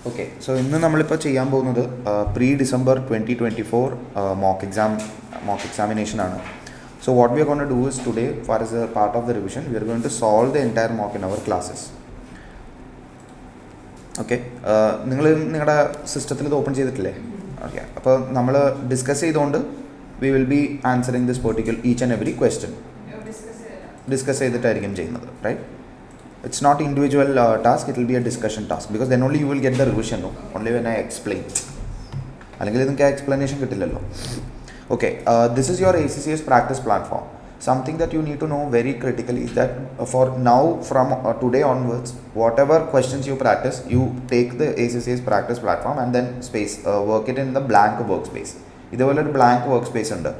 Okay, so in the pre-December 2024 mock examination. So what we are going to do is today, as a part of the revision, we are going to solve the entire mock in our classes. Okay, you system open okay. So discuss we will be answering this particular each and every question. Discuss right? It's not individual task, it will be a discussion task, because then only you will get the revision, no? Only when I explain. Explanation. Okay, this is your ACCA's practice platform. Something that you need to know very critically is that for now, from today onwards, whatever questions you practice, you take the ACCA's practice platform and then work it in the blank workspace. This is a blank workspace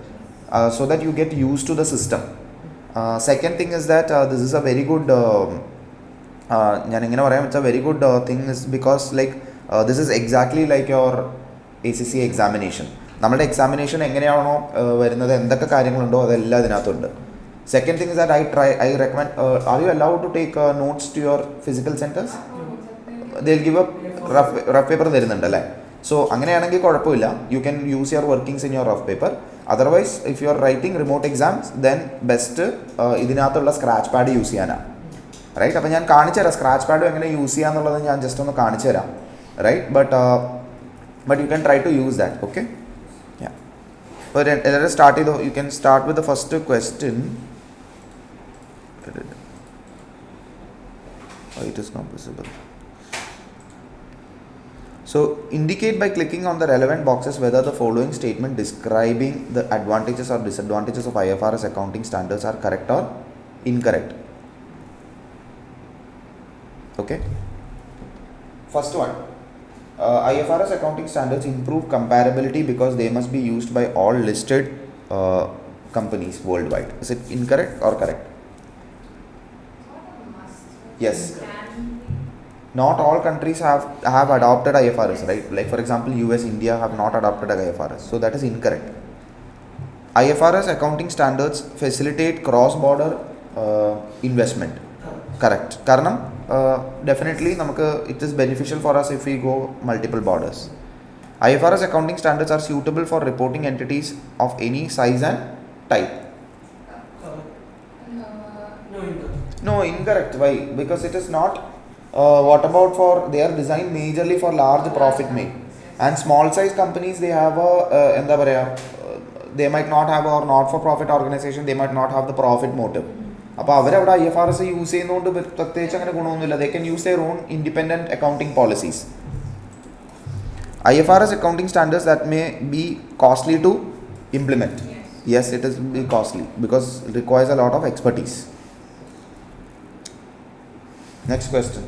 so that you get used to the system. Second thing is that this is a very good it's a very good thing is because this is exactly like your ACCA examination. Our examination second thing is that I recommend, are you allowed to take notes to your physical centers? They'll give a rough paper. So you can use your workings in your rough paper. Otherwise, if you are writing remote exams, then best scratch pad use. Right? I will use scratch pad just right? But you can try to use that. Okay? Yeah. But let us start. You can start with the first question. It is not visible. So indicate by clicking on the relevant boxes whether the following statement describing the advantages or disadvantages of IFRS accounting standards are correct or incorrect. Okay. First one. IFRS accounting standards improve comparability because they must be used by all listed companies worldwide. Is it incorrect or correct? Yes. Not all countries have adopted IFRS, right? Like for example, US, India have not adopted IFRS. So that is incorrect. IFRS accounting standards facilitate cross-border investment. Correct. Karanam, definitely it is beneficial for us if we go multiple borders. IFRS accounting standards are suitable for reporting entities of any size and type. No, incorrect. Why? Because it is not. What about for, they are designed majorly for large profit make, and small size companies, they have they might not have, or not for profit organization, they might not have the profit motive. IFRS use they can use their own independent accounting policies. IFRS accounting standards that may be costly to implement. Yes, it is costly because it requires a lot of expertise. Next question.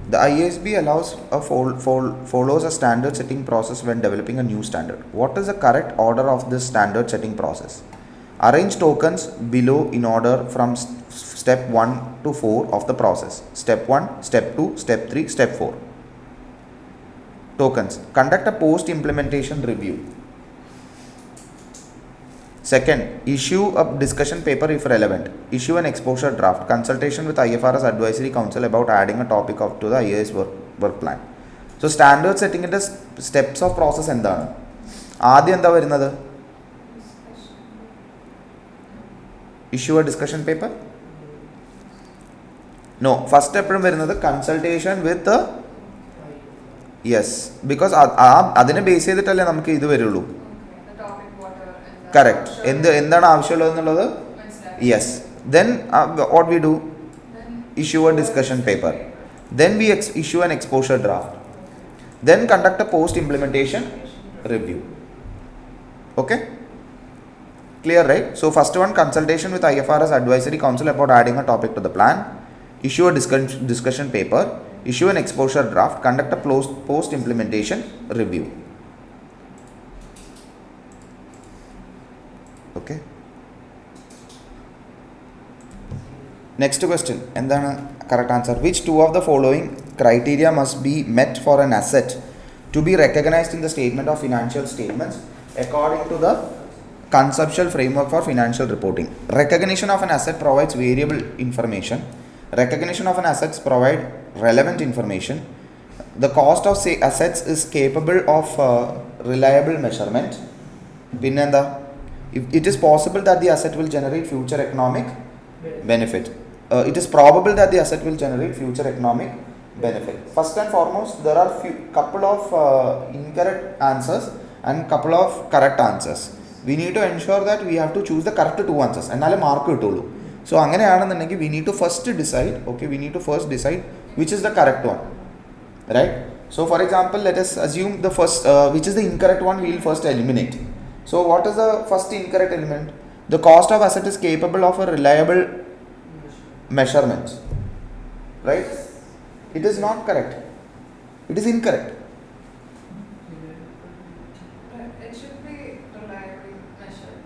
The IASB follows a standard setting process when developing a new standard. What is the correct order of this standard setting process? Arrange tokens below in order from step 1 to 4 of the process. Step 1, step 2, step 3, step 4. Tokens. Conduct a post-implementation review. Second, issue a discussion paper if relevant. Issue an exposure draft. Consultation with IFRS Advisory Council about adding a topic to the IAS work plan. So, standard setting into steps of process endana. Adi endha varunathu? Issue a discussion paper? No, first step varunathu consultation with the yes, because adine base cheyiditalle namukku idu varullu. Correct. Yes. Then what we do? Issue a discussion paper. Then we issue an exposure draft. Then conduct a post-implementation review. Okay? Clear, right? So first one, consultation with IFRS Advisory Council about adding a topic to the plan. Issue a discussion paper. Issue an exposure draft. Conduct a post-implementation review. Okay. Next question. And then correct answer. Which two of the following criteria must be met for an asset to be recognized in the statement of financial statements according to the conceptual framework for financial reporting. Recognition of an asset provides variable information. Recognition of an assets provide relevant information. The cost of assets is capable of reliable measurement. Pinnenda, it is possible that the asset will generate future economic benefit. It is probable that the asset will generate future economic benefit. First and foremost, there are couple of incorrect answers and couple of correct answers. We need to ensure that we have to choose the correct two answers. Annale mark kitullu. So anganeyanennundengil we need to first decide, which is the correct one. Right? So for example, let us assume the first which is the incorrect one, we will first eliminate. So what is the first incorrect element? The cost of asset is capable of a reliable measurement. Right? It is not correct. It is incorrect. It should be reliably measured.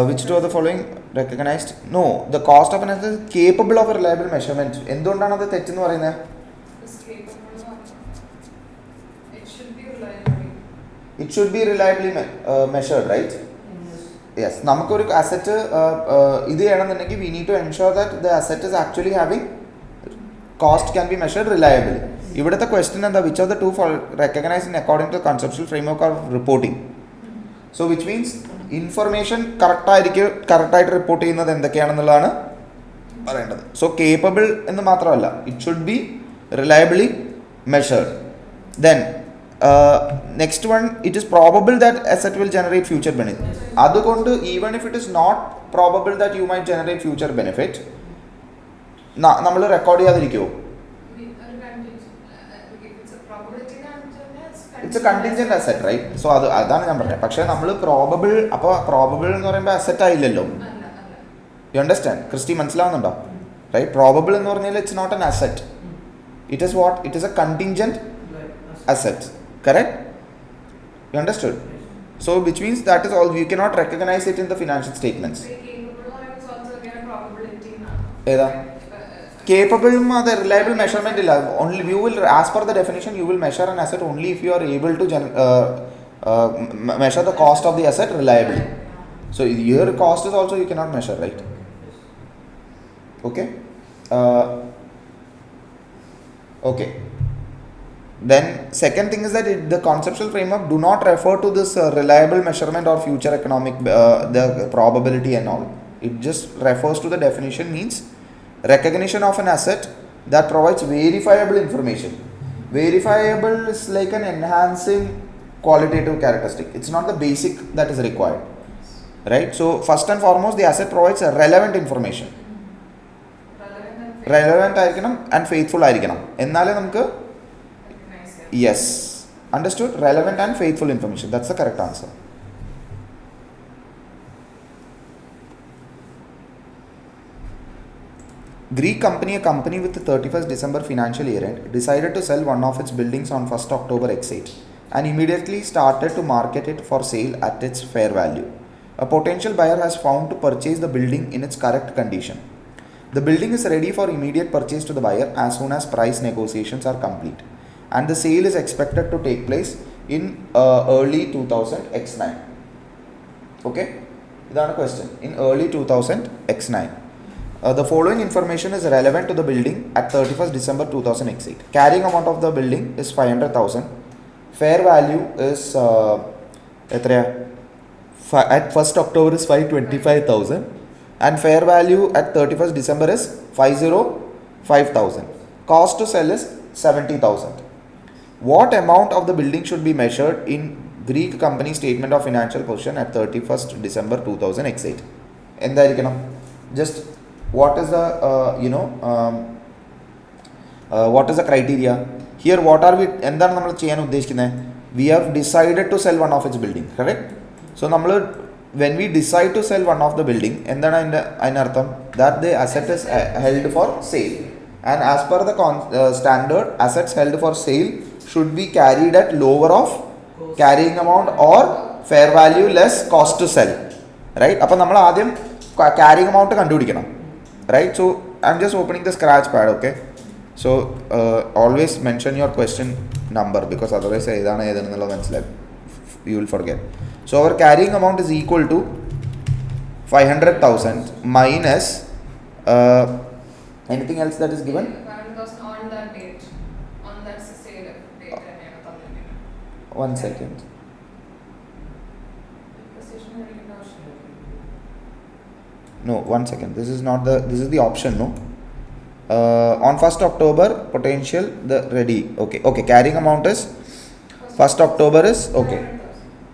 Which two are the following recognized? No, the cost of an asset is capable of a reliable measurement. എന്തുകൊണ്ടാണ് അത് തെറ്റെന്ന് പറയുന്നത്? It should be reliably measured, right? Yes. നമുക്കൊരു asset ഇത് ചെയ്യണമെന്നുണ്ടെങ്കിൽ we need to ensure that the asset is actually having cost can be measured reliably. ഇവിടുത്തെ question എന്താ? Which of the two recognized in according to the conceptual framework of reporting? So which means information കറക്റ്റായിട്ട് report ചെയ്യുന്നത് എന്തൊക്കെയാണെന്നുള്ളതാണ് പറയേണ്ടത്. So capable എന്ന് മാത്രമല്ല, it should be reliably measured. Then next one, it is probable that asset will generate future benefit. അതുകൊണ്ട് even if it is not probable that you might generate future benefit, നമ്മൾ record ചെയ്യാതിരിക്കുമോ? It's a contingent asset, right? So അതാണ് ഞാൻ പറഞ്ഞത്. പക്ഷേ നമ്മൾ probable, അപ്പോൾ probable എന്ന് പറയുമ്പോൾ അസറ്റ് ആയില്ലല്ലോ. You understand? ക്രിസ്റ്റി മനസ്സിലാവുന്നുണ്ടോ? റൈറ്റ്? പ്രോബബിൾ എന്ന് പറഞ്ഞാൽ it's not an asset. It is what? It is a contingent asset. Correct? You understood? So which means that is all, you cannot recognize it in the financial statements. ഏതാ? Capable the reliable measurement illa. Only you will, as per the definition, you will measure an asset only if you are able to measure the cost of the asset reliably. So your cost is also you cannot measure, right? Okay. Okay. Then second thing is that the conceptual framework do not refer to this reliable measurement or future economic the probability and all. It just refers to the definition, means recognition of an asset that provides verifiable information. Verifiable is like an enhancing qualitative characteristic. It's not the basic that is required. Right? So first and foremost, the asset provides a relevant information. Relevant ആയിരിക്കണം and faithful ആയിരിക്കണം. എന്നാലേ നമുക്ക് yes, understood? Relevant and faithful information. That's the correct answer. Greek company, a company with the 31st December financial year end, decided to sell one of its buildings on 1st October X8 and immediately started to market it for sale at its fair value. A potential buyer has found to purchase the building in its correct condition. The building is ready for immediate purchase to the buyer as soon as price negotiations are complete. And the sale is expected to take place in early 2000 X9. Okay, that's the question. In early 2000 X9. The following information is relevant to the building at 31st December 2000 X8. Carrying amount of the building is 500,000. Fair value is at 1st October is 525,000. And fair value at 31st December is 505,000. Cost to sell is 70,000. What amount of the building should be measured in Greek company statement of financial position at 31st December 2000 X8? എന്തായിരിക്കണം? Just what is the what is the criteria? Here what are we, എന്താണ് നമ്മൾ ചെയ്യാൻ ഉദ്ദേശിക്കുന്നത്? We have decided to sell one of its building, correct? So നമ്മൾ when we decide to sell one of the building, എന്താണ് അതിനർത്ഥം? That the asset is held for sale. And as per the standard, assets held for sale should be carried at lower of carrying amount or fair value less cost to sell, right? അപ്പോൾ നമ്മൾ ആദ്യം carrying amount കണ്ടുപിടിക്കണം, right? So I'm just opening the scratch pad, okay? So always mention your question number because otherwise ഏതാണെന്നുള്ളത് മനസ്സിലാവും. you will forget. So our carrying amount is equal to 500,000 minus anything else that is given. 500,000 on that date, on that sale date. One second. No, 1 second. This is not the. This is the option. No. On 1st October, potential the ready. Okay. Okay. Carrying amount is 1st October is okay.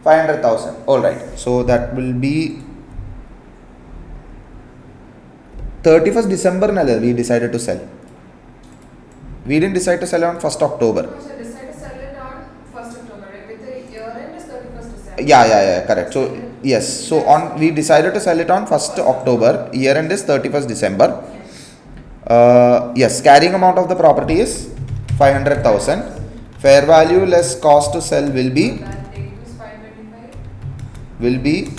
500,000. All right. So that will be 31st December. We decided to sell. We didn't decide to sell on 1st October. No, so decided to sell it on 1st October, right? With the year end is 31st December. Yeah, correct. So yes, so we decided to sell it on 1st October. Year end is 31st December. Yes, carrying amount of the property is 500,000. Fair value less cost to sell will be That date is 525.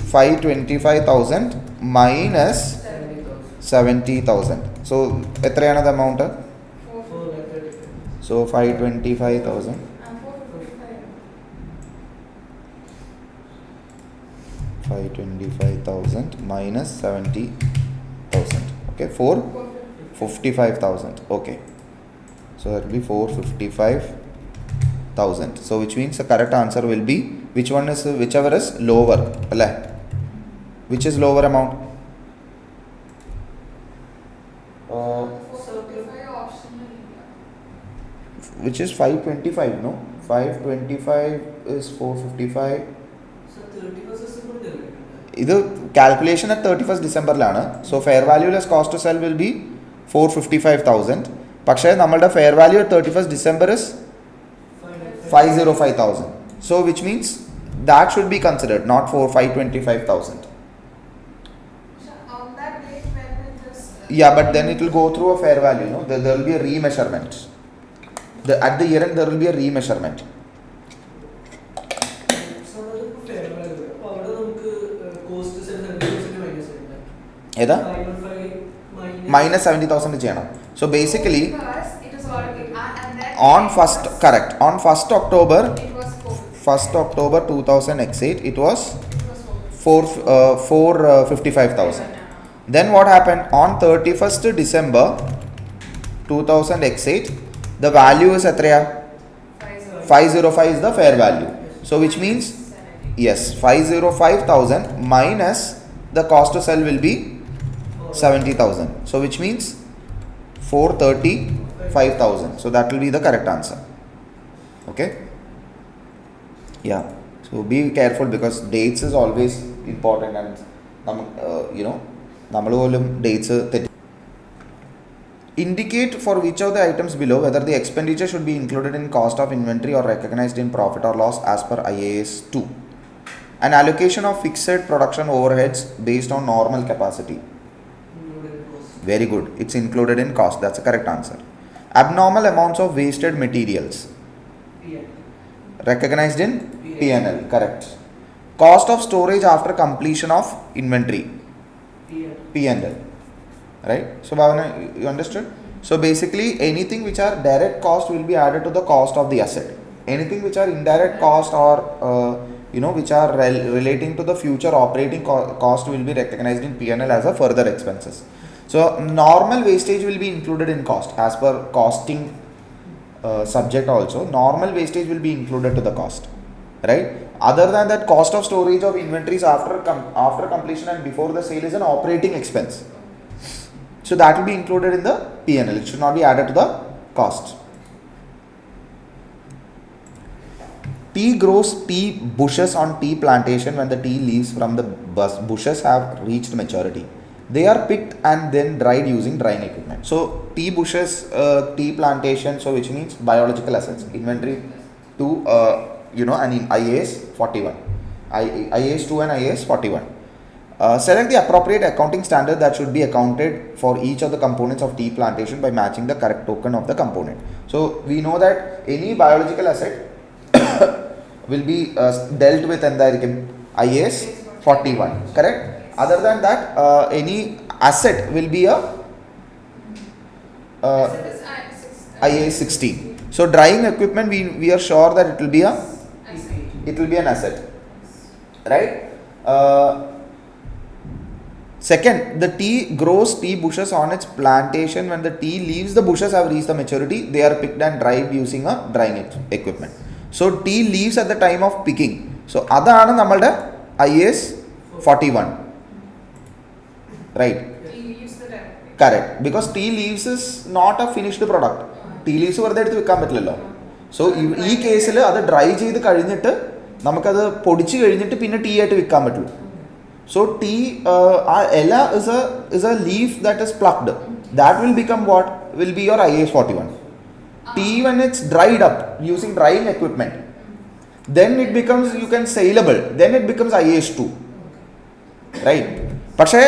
525,000 minus 70,000. So etrayana the amount? 455. So 525,000. 455. 525,000 minus 70,000. Okay, 455,000. Okay, so that will be 455,000. So which means the correct answer will be whichever is lower. Which is lower amount? 455 optional. Which is 525, no? 525 is 455. This calculation at 31st December lana. So fair value less cost to sell will be 455,000. Pakshay namalda fair value at 31st December is 505,000. So which means that should be considered, not for 525,000. On that date when it is. Yeah, but then it will go through a fair value. No, there will be a remeasurement. At the year end there will be a remeasurement. Minus 70,000 cheyana. So basically Because it is already. And then on first correct on 1st October it was 1st October 2000 X8 it was 4. 455,000. Then what happened on 31st December 2000 X8 the value is atraya 505 is the fair value. So which means yes 505,000 minus the cost to sell will be 70,000. So which means 435,000. So that will be the correct answer. Okay. Yeah. So be careful because dates is always important and dates. Indicate for which of the items below whether the expenditure should be included in cost of inventory or recognized in profit or loss as per IAS 2. An allocation of fixed production overheads based on normal capacity. Very good. It's included in cost. That's the correct answer. Abnormal amounts of wasted materials. Recognized in P&L. Correct. Cost of storage after completion of inventory. P&L. Right? So Bhavana, you understood? So basically anything which are direct cost will be added to the cost of the asset. Anything which are indirect cost or which are relating to the future operating cost will be recognized in P&L as a further expenses. So normal wastage will be included in cost as per costing subject also. Normal wastage will be included to the cost, right? Other than that, cost of storage of inventories after completion and before the sale is an operating expense. So that will be included in the P&L. It should not be added to the cost. Tea grows tea bushes on tea plantation when the tea leaves from the bushes have reached maturity. They are picked and then dried using drying equipment. So tea bushes, tea plantation, so which means biological assets. Inventory to and in IAS 41. IAS 2 and IAS 41. Select the appropriate accounting standard that should be accounted for each of the components of tea plantation by matching the correct token of the component. So we know that any biological asset will be dealt with in the IAS 41, correct? Other than that, any asset will be a IAS 16. So drying equipment, we are sure that it will be an asset. right? Second, the tea grows tea bushes on its plantation. When the tea leaves the bushes have reached the maturity, they are picked and dried using a drying equipment. So tea leaves at the time of picking. So അതാണ് നമ്മളുടെ IAS 41, right? Tea leaves the time. Correct, because tea leaves is not a finished product. Tea leaves വെറുതെ എടുത്ത് വെക്കാൻ പറ്റില്ലല്ലോ. So ഈ കേസിൽ അത് dry ചെയ്ത് കഴിഞ്ഞിട്ട് നമുക്കത് പൊടിച്ച് കഴിഞ്ഞിട്ട് പിന്നെ ടീ ആയിട്ട് വിൽക്കാൻ പറ്റുള്ളൂ. So tea, ella is a leaf that is plucked. That will become what? Will be your IAS 41. Tea when it's dried up using drying equipment, then it becomes, you can saleable. Then it becomes IAS 2, right? പക്ഷേ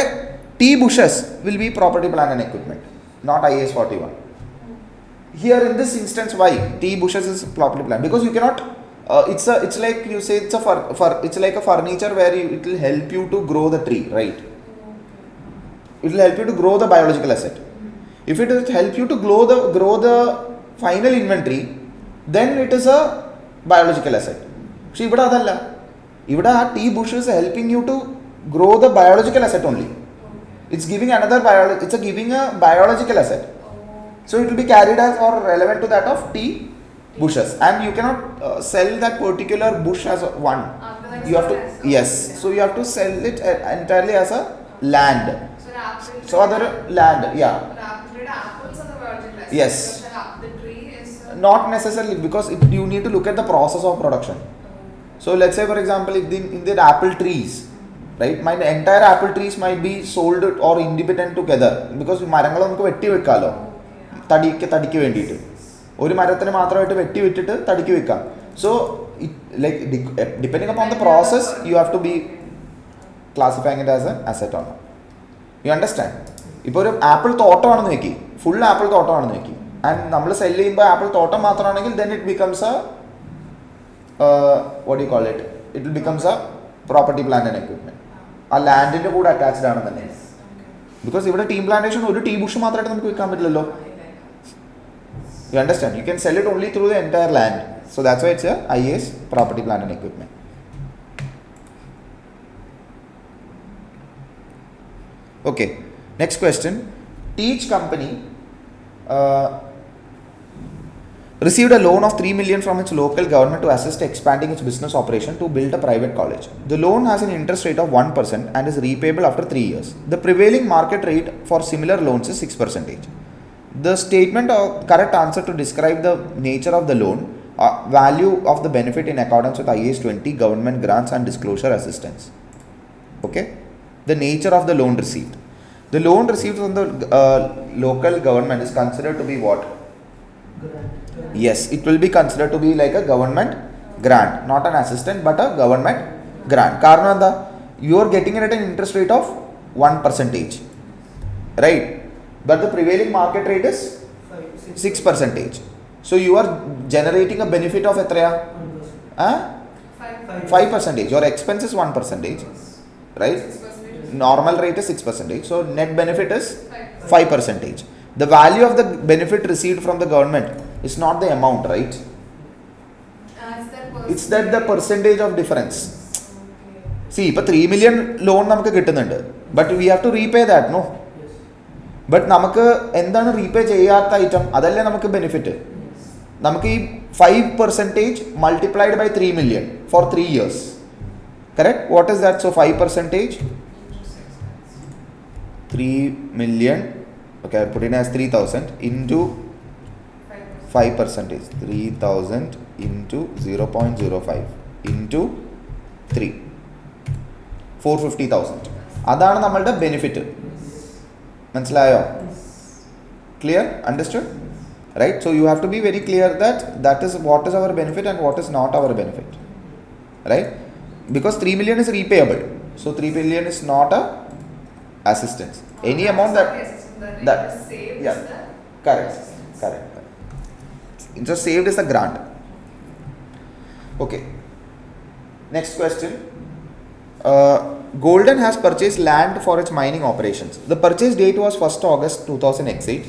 tea bushes will be property plant and equipment, not IAS 41. Here in this instance, why tea bushes is property plant? Because you cannot. It's like you say it's like a furniture where it will help you to grow the tree, right? It will help you to grow the biological asset. If it will help you to grow the final inventory, then it is a biological asset. So ഇവിടെ അതല്ല, ഇവിടെ ആ tea bush is helping you to grow the biological asset only. It's giving giving a biological asset. So it will be carried as or relevant to that of tea bushes, and you cannot sell that particular bush as one. You have to, yes, so you have to sell it entirely as a land. So other land, yeah. Apples are the virgin less. Yes. The tree is Not necessarily, because you need to look at the process of production. So let's say for example, if in the apple trees, right, my entire apple trees might be sold or independent together, because മരങ്ങൾ നമുക്ക് വെട്ടി വെക്കാലോ തടിക്ക് വേണ്ടിയിട്ട്. ഒരു മരത്തിന് മാത്രമായിട്ട് വെട്ടി വിട്ടിട്ട് തടിക്ക് വെക്കാം. So like depending upon the process you have to be classifying it as a asset on. You understand? ഇപ്പോൾ ഒരു ആപ്പിൾ തോട്ടമാണെന്ന് വെക്കി, ഫുൾ ആപ്പിൾ തോട്ടമാണെന്ന് വെക്കി, ആൻഡ് നമ്മൾ സെല് ചെയ്യുമ്പോൾ ആപ്പിൾ തോട്ടം മാത്രമാണെങ്കിൽ then it becomes a what you call it, it will becomes a property plant and equipment. ആ ലാൻഡിൻ്റെ കൂടെ അറ്റാച്ച്ഡ് ആണ് തന്നെ. ബിക്കോസ് ഇവിടെ ടീം പ്ലാന്റേഷൻ ഒരു ടീ ബുഷ് മാത്രമായിട്ട് നമുക്ക് വിൽക്കാൻ പറ്റില്ലല്ലോ. You understand? You can sell it only through the entire land. So that's why it's a IAS property plant and equipment. Okay, next question. Teach company received a loan of 3 million from its local government to assist expanding its business operation to build a private college. The loan has an interest rate of 1% and is repayable after 3 years. The prevailing market rate for similar loans is 6%. The statement of correct answer to describe the nature of the loan, value of the benefit in accordance with IAS 20, government grants and disclosure assistance. Okay, the nature of the loan received. The loan received from the local government is considered to be what? Grant. Yes, it will be considered to be like a government grant, not an assistance but a government grant. Karanam endha, you are getting it at an interest rate of 1%, right? But the prevailing market rate is 6%. So you are generating a benefit of etraya? 5%. Your expense is 1%, right? 6%. Normal rate is 6%. So net benefit is 5%. The value of the benefit received from the government is not the amount, right? It's that the percentage of difference. See, ഇപ്പോൾ 3 million loan നമുക്ക് കിട്ടുന്നുണ്ട്, but we have to repay that, no? But നമുക്ക് എന്താണ് repay ചെയ്യാത്ത item, അതല്ലേ നമുക്ക് benefit. നമുക്ക് ഈ 5% multiplied by 3 million for 3 years. Correct? What is that? So 5%, 3 million, okay, I put it as 3,000 into 5%, 3,000 into 0.05 into 3, 450,000. അതാണ് നമ്മളുടെ ബെനിഫിറ്റ്. മനസ്സിലായോ? Clear? Understood? Right? So you have to be very clear that is what is our benefit and what is not our benefit. Right? Because 3 million is repayable. So 3 million is not a assistance. Any amount that yeah, correct. So saved is a grant. Okay. Next question. Golden has purchased land for its mining operations. The purchase date was 1st August 2008.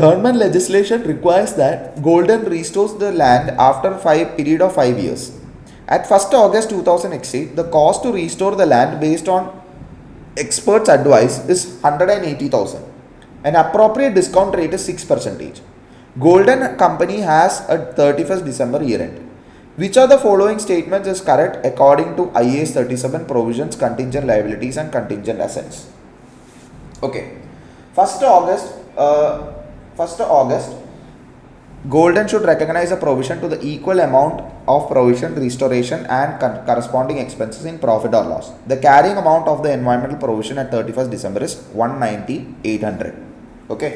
Government legislation requires that Golden restores the land after period of 5 years. At 1st August 2008, the cost to restore the land based on experts' advice is 180,000. An appropriate discount rate is 6%. Golden Company has a 31st December year end. Which of the following statements is correct according to IAS 37 provisions, contingent liabilities and contingent assets? Okay. 1st August, Golden should recognize a provision to the equal amount of provision, restoration and corresponding expenses in profit or loss. The carrying amount of the environmental provision at 31st December is 190,800. Okay.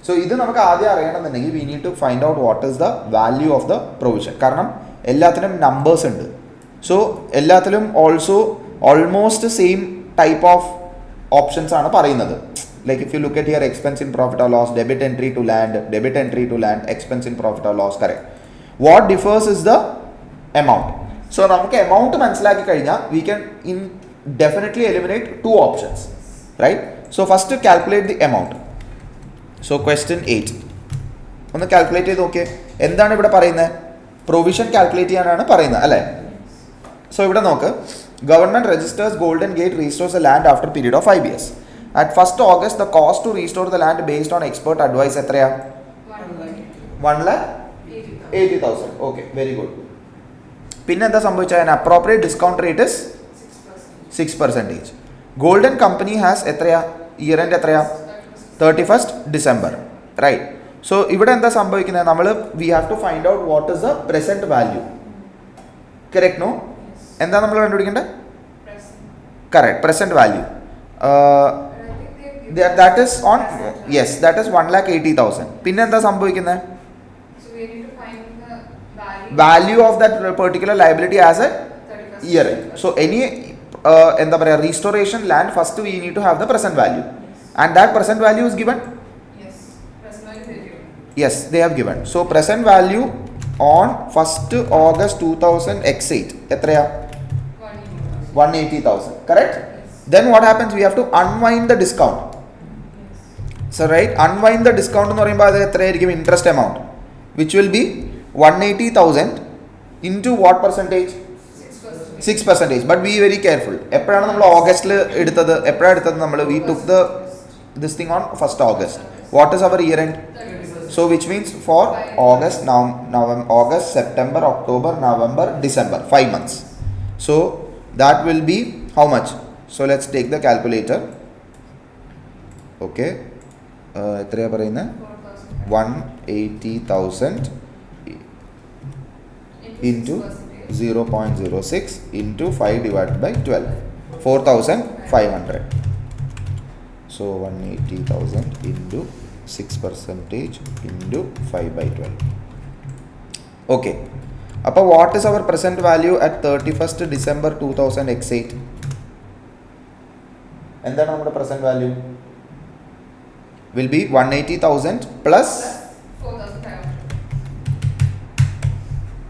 So, this we need to find out what is the value of the provision. Because എല്ലാത്തിനും numbers ഉണ്ട്. So, എല്ലാത്തിലും also almost same type of options ആണ് പറയുന്നത്. Like if you look at here, expense in profit or loss, debit entry to land, expense in profit or loss, correct. What differs is the amount. So, നമുക്ക് amount മനസ്സിലാക്കി കഴിഞ്ഞാൽ we can definitely eliminate two options, right? So, first to calculate the amount. So, question 8. ഒന്ന് calculate ചെയ്ത് നോക്കിയേ. എന്താണ് ഇവിടെ പറയുന്നത്? Provision calculate ചെയ്യാനാണ് പറയുന്നത് അല്ലേ? So, ഇവിടെ നോക്ക്. Government registers Golden Gate restores the land after a period of 5 years. At 1st August, the cost to restore the land based on expert advice എത്രയാ? 1,80,000. Okay, very good. പിന്നെ എന്താ സംഭവിച്ചാൽ an appropriate discount rate is 6%. Golden Company has എത്രയാ? Year end എത്രയാ? 31st December. Right. So, ഇവിടെ എന്താ സംഭവിക്കുന്നത്? നമ്മൾ we have to find out what is the present value. Correct, no? എന്താ നമ്മൾ കണ്ടുപിടിക്കേണ്ടത്? Correct, present value. That is on, yes, that is 1,80,000. പിന്നെ എന്താ സംഭവിക്കുന്നത്? So we need to find the value of that particular liability as a year end. So any എന്താ പറയുക restoration land, first we need to have the present value. And that present value is given? Yes, present value they given. Yes, they have given. So present value on 1st August 2008 എത്രയാ? 180,000. Correct? Yes. Then what happens? We have to unwind the discount. So right, unwind the discount എന്ന് പറയുമ്പോൾ അത് എത്രയായിരിക്കും? Interest amount, which will be 180,000 into what percentage? 6%. But be very careful. എപ്പോഴാണ് നമ്മൾ ഓഗസ്റ്റിൽ എടുത്തത്? എപ്പോഴാണ് എടുത്തത് നമ്മൾ? We took this thing on 1st August. What is our year end? So which means for August, August, September, October, November, December, 5 months. So that will be how much? So let's take the calculator. Okay. എത്രയാ പറയുന്നത്? 180,000 into 0.06 into 5 divided by 12. 4,500. So 180,000 into 6% into 5 by 12. Okay. Appa what is our present value at 31st December 2008? എന്താണ് നമ്മുടെ present value? Will be 180,000 plus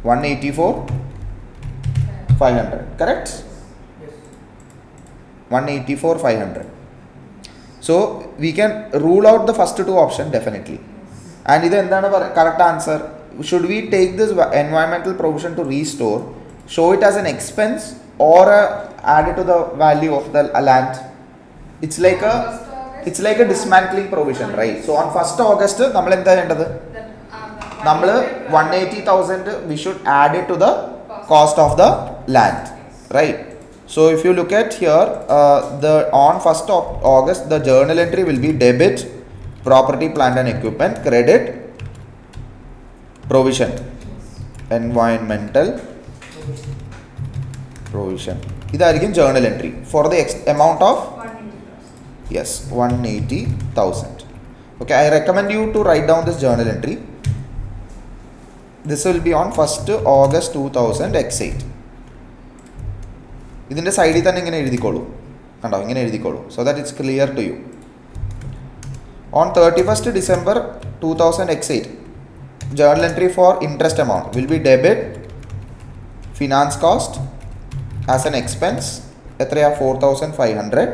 184,500. Correct? Yes. 184,500. So we can rule out the first two options definitely. And this is the correct answer. Should we take this environmental provision to restore, show it as an expense or add it to the value of the land? It's like a dismantling provision, right? So on 1st August, നമ്മൾ എന്താ ചെയ്യേണ്ടത്? നമ്മൾ 180,000 we should add it to the cost of the land, right? So if you look at here, on 1st of August, the journal entry will be debit property, plant and equipment, credit provision, environmental provision. ഇതായിരിക്കും journal entry for the amount of 180,000. Okay, I recommend you to write down this journal entry. This will be on 1st August 2008. ഇതിൻ്റെ സൈഡിൽ തന്നെ ഇങ്ങനെ എഴുതിക്കോളൂ. കണ്ടോ, ഇങ്ങനെ എഴുതിക്കോളൂ. So that it's clear to you. On 31st December 2008, journal entry for interest amount will be debit finance cost as an expense എത്രയാ? 4,500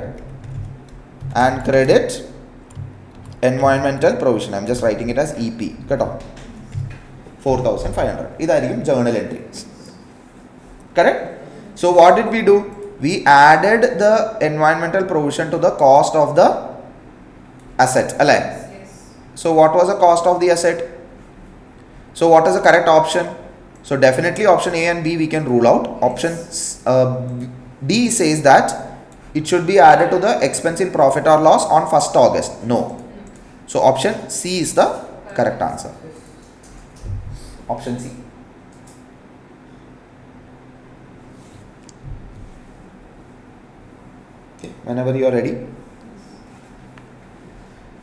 and credit environmental provision. I'm just writing it as EP. കേട്ടോ, 4,500. ഇതായിരിക്കും journal entry. Correct? So what did we do? We added the environmental provision to the cost of the asset. Yes. So what was the cost of the asset? So what is the correct option? So definitely option A and B we can rule out. Option D says that it should be added to the expense in profit or loss on 1st August. No. So option C is the correct answer. Option C. Okay, whenever you are ready.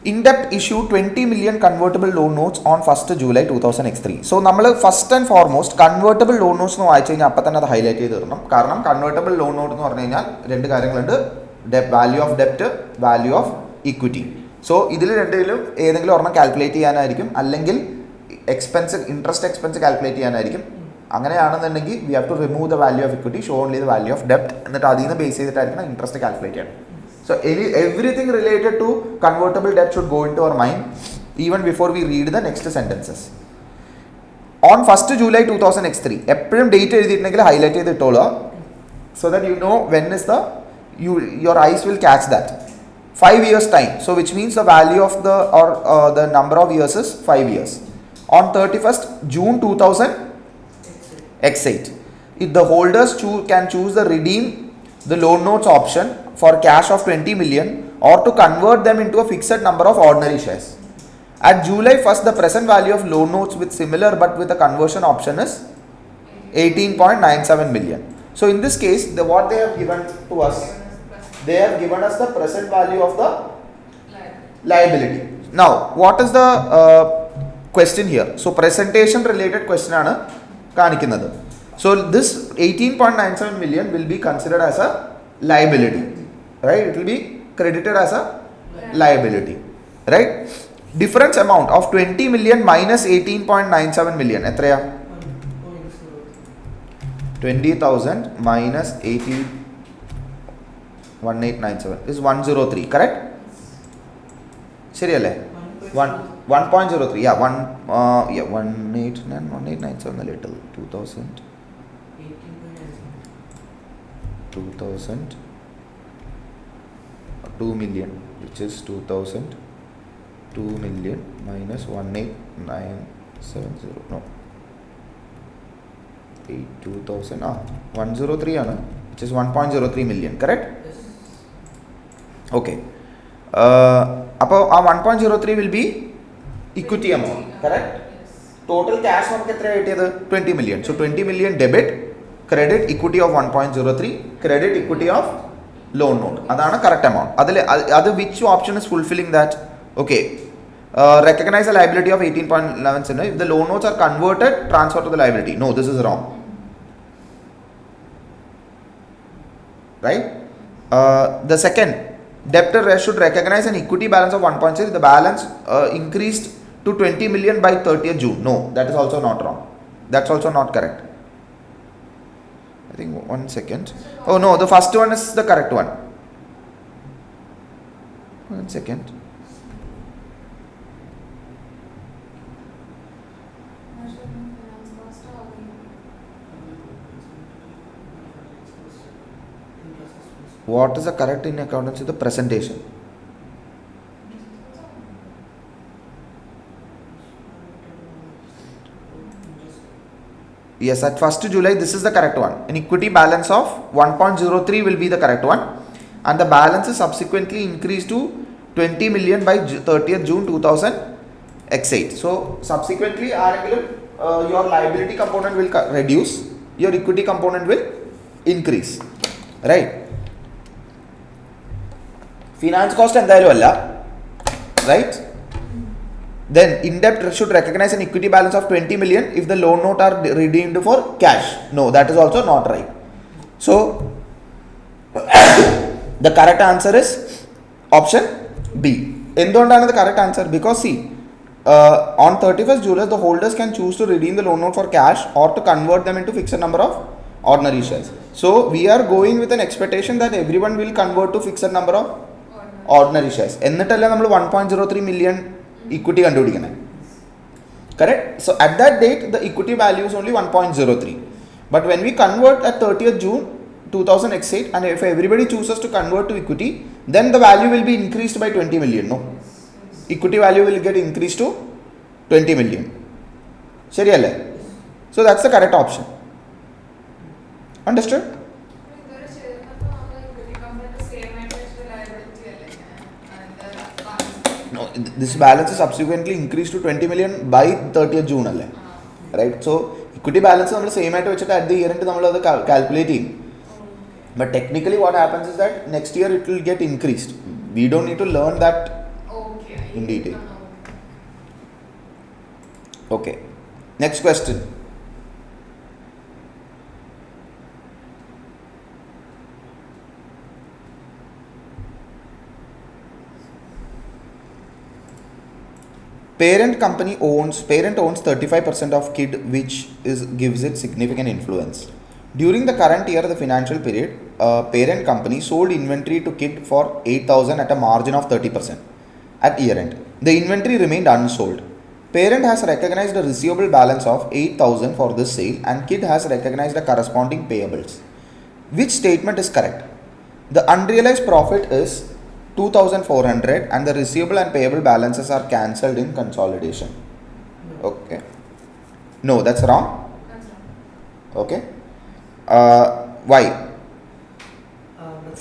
In-depth issue 20 million convertible loan notes on 1st July 2003. So നമ്മൾ first and foremost convertible loan notes എന്ന് വായിച്ചു കഴിഞ്ഞാൽ അപ്പം തന്നെ അത് highlight ചെയ്ത് തരണം. കാരണം കൺവേർട്ടബിൾ ലോൺ നോട്ട് എന്ന് പറഞ്ഞു കഴിഞ്ഞാൽ രണ്ട് കാര്യങ്ങളുണ്ട്, വാല്യൂ ഓഫ് ഡെപ്റ്റ്, വാല്യൂ ഓഫ് ഇക്വിറ്റി. സോ ഇതിൽ രണ്ടിലും ഏതെങ്കിലും ഒരെണ്ണം കാൽക്കുലേറ്റ് ചെയ്യാനായിരിക്കും, അല്ലെങ്കിൽ ഇൻട്രസ്റ്റ് എക്സ്പെൻസ് കാൽക്കുലേറ്റ് ചെയ്യാനായിരിക്കും. അങ്ങനെയാണെന്നുണ്ടെങ്കിൽ we have to remove the value of equity, show only the value of ഡെപ്റ്റ്, എന്നിട്ട് അതിൽ നിന്ന് ബേസ് ചെയ്തിട്ടായിരിക്കണം ഇൻട്രസ്റ്റ് കാൽക്കുലേറ്റ് ചെയ്യണം. So everything related to convertible debt should go into our mind even before we read the next sentences. On 1st July 2003, എപ്പോഴും date എഴുതിയിട്ടുണ്ടെങ്കിൽ highlight ചെയ്തിട്ടോളൂ, so that you know when is the your eyes will catch that. 5 years time, so which means the value of the the number of years is 5 years. On 31st June 2000 X8, if the holders can choose the redeem the loan notes option for cash of 20 million or to convert them into a fixed number of ordinary shares. At July 1st, the present value of loan notes with similar but with a conversion option is 18.97 million. So in this case, what they have given to us, they have given us the present value of the liability. Now, what is the question here? So presentation related question aanu kanikkunnathu. So this 18.97 million will be considered as a liability, right? It will be credited as a liability, right? Difference amount of 20 million minus 18.97 million etraya 20,000 minus 1897 is 103, correct? Serial 1.03, yeah, 1897 a little 2000 2 million, which is 2000, 2 million minus 18970, no, 2000, 103 aanu, which is 1.03 million, correct? Yes. Okay. Appo 1.03 will be equity amount, correct? Yes. Total cash നമുക്ക് എത്ര കിട്ടിയത് 20 million. So 20 million debit, credit equity of 1.03, credit equity of loan note. അതാണ് correct amount. അത് which option is fulfilling that? Okay. Recognize the liability of 18.11. If the loan notes are converted, transfer to the liability. No, this is wrong. Right? The second, debtor should recognize an equity balance of 1.6. The balance increased to 20 million by 30th June. No, that is also not wrong. That's also not correct. I think 1 second. Oh no, the first one is the correct one. 1 second. What is the correct in accountancy? The presentation. Yes, at 1st July, this is the correct one. An equity balance of 1.03 will be the correct one, and the balance is subsequently increased to 20 million by 30th June 2000 X8. So subsequently, your liability component will reduce, your equity component will increase, right? Finance cost എന്തായാലും അല്ല, right? Then in-depth should recognize an equity balance of 20 million if the loan note are redeemed for cash. No, that is also not right. So the correct answer is option B. എന്തുകൊണ്ടാണ് the correct answer? Because see, on 31st July, the holders can choose to redeem the loan note for cash or to convert them into fixed number of ordinary shares. So we are going with an expectation that everyone will convert to fixed number of ordinary shares. എന്നിട്ടല്ല നമ്മൾ 1.03 million equity കണ്ടുപിടിക്കുന്നത്, correct? So at that date the equity value is only 1.03. But when we convert at 30th June 2008, and if everybody chooses to convert to equity, then the value will be increased by 20 million. No, equity value will get increased to 20 million. ശരിയല്ലേ? So that's the correct option. Understood? No, this balance is subsequently increased to 20 million by 30th June അല്ലേ? Right? So equity balance നമ്മൾ same ആയിട്ട് വെച്ചിട്ട് at the year end നമ്മൾ അത് calculate ചെയ്യും. But technically what happens is that next year it will get increased. We don't need to learn that in detail. Okay. Next question. Parent owns 35% of KID, which gives it significant influence. During the current year, the financial period, parent company sold inventory to KID for 8,000 at a margin of 30% at year end. The inventory remained unsold. Parent has recognized a receivable balance of 8,000 for this sale, and KID has recognized the corresponding payables. Which statement is correct? The unrealized profit is 2,400 and the receivable and payable balances are cancelled in consolidation. Okay. No, that's wrong. Okay. Why?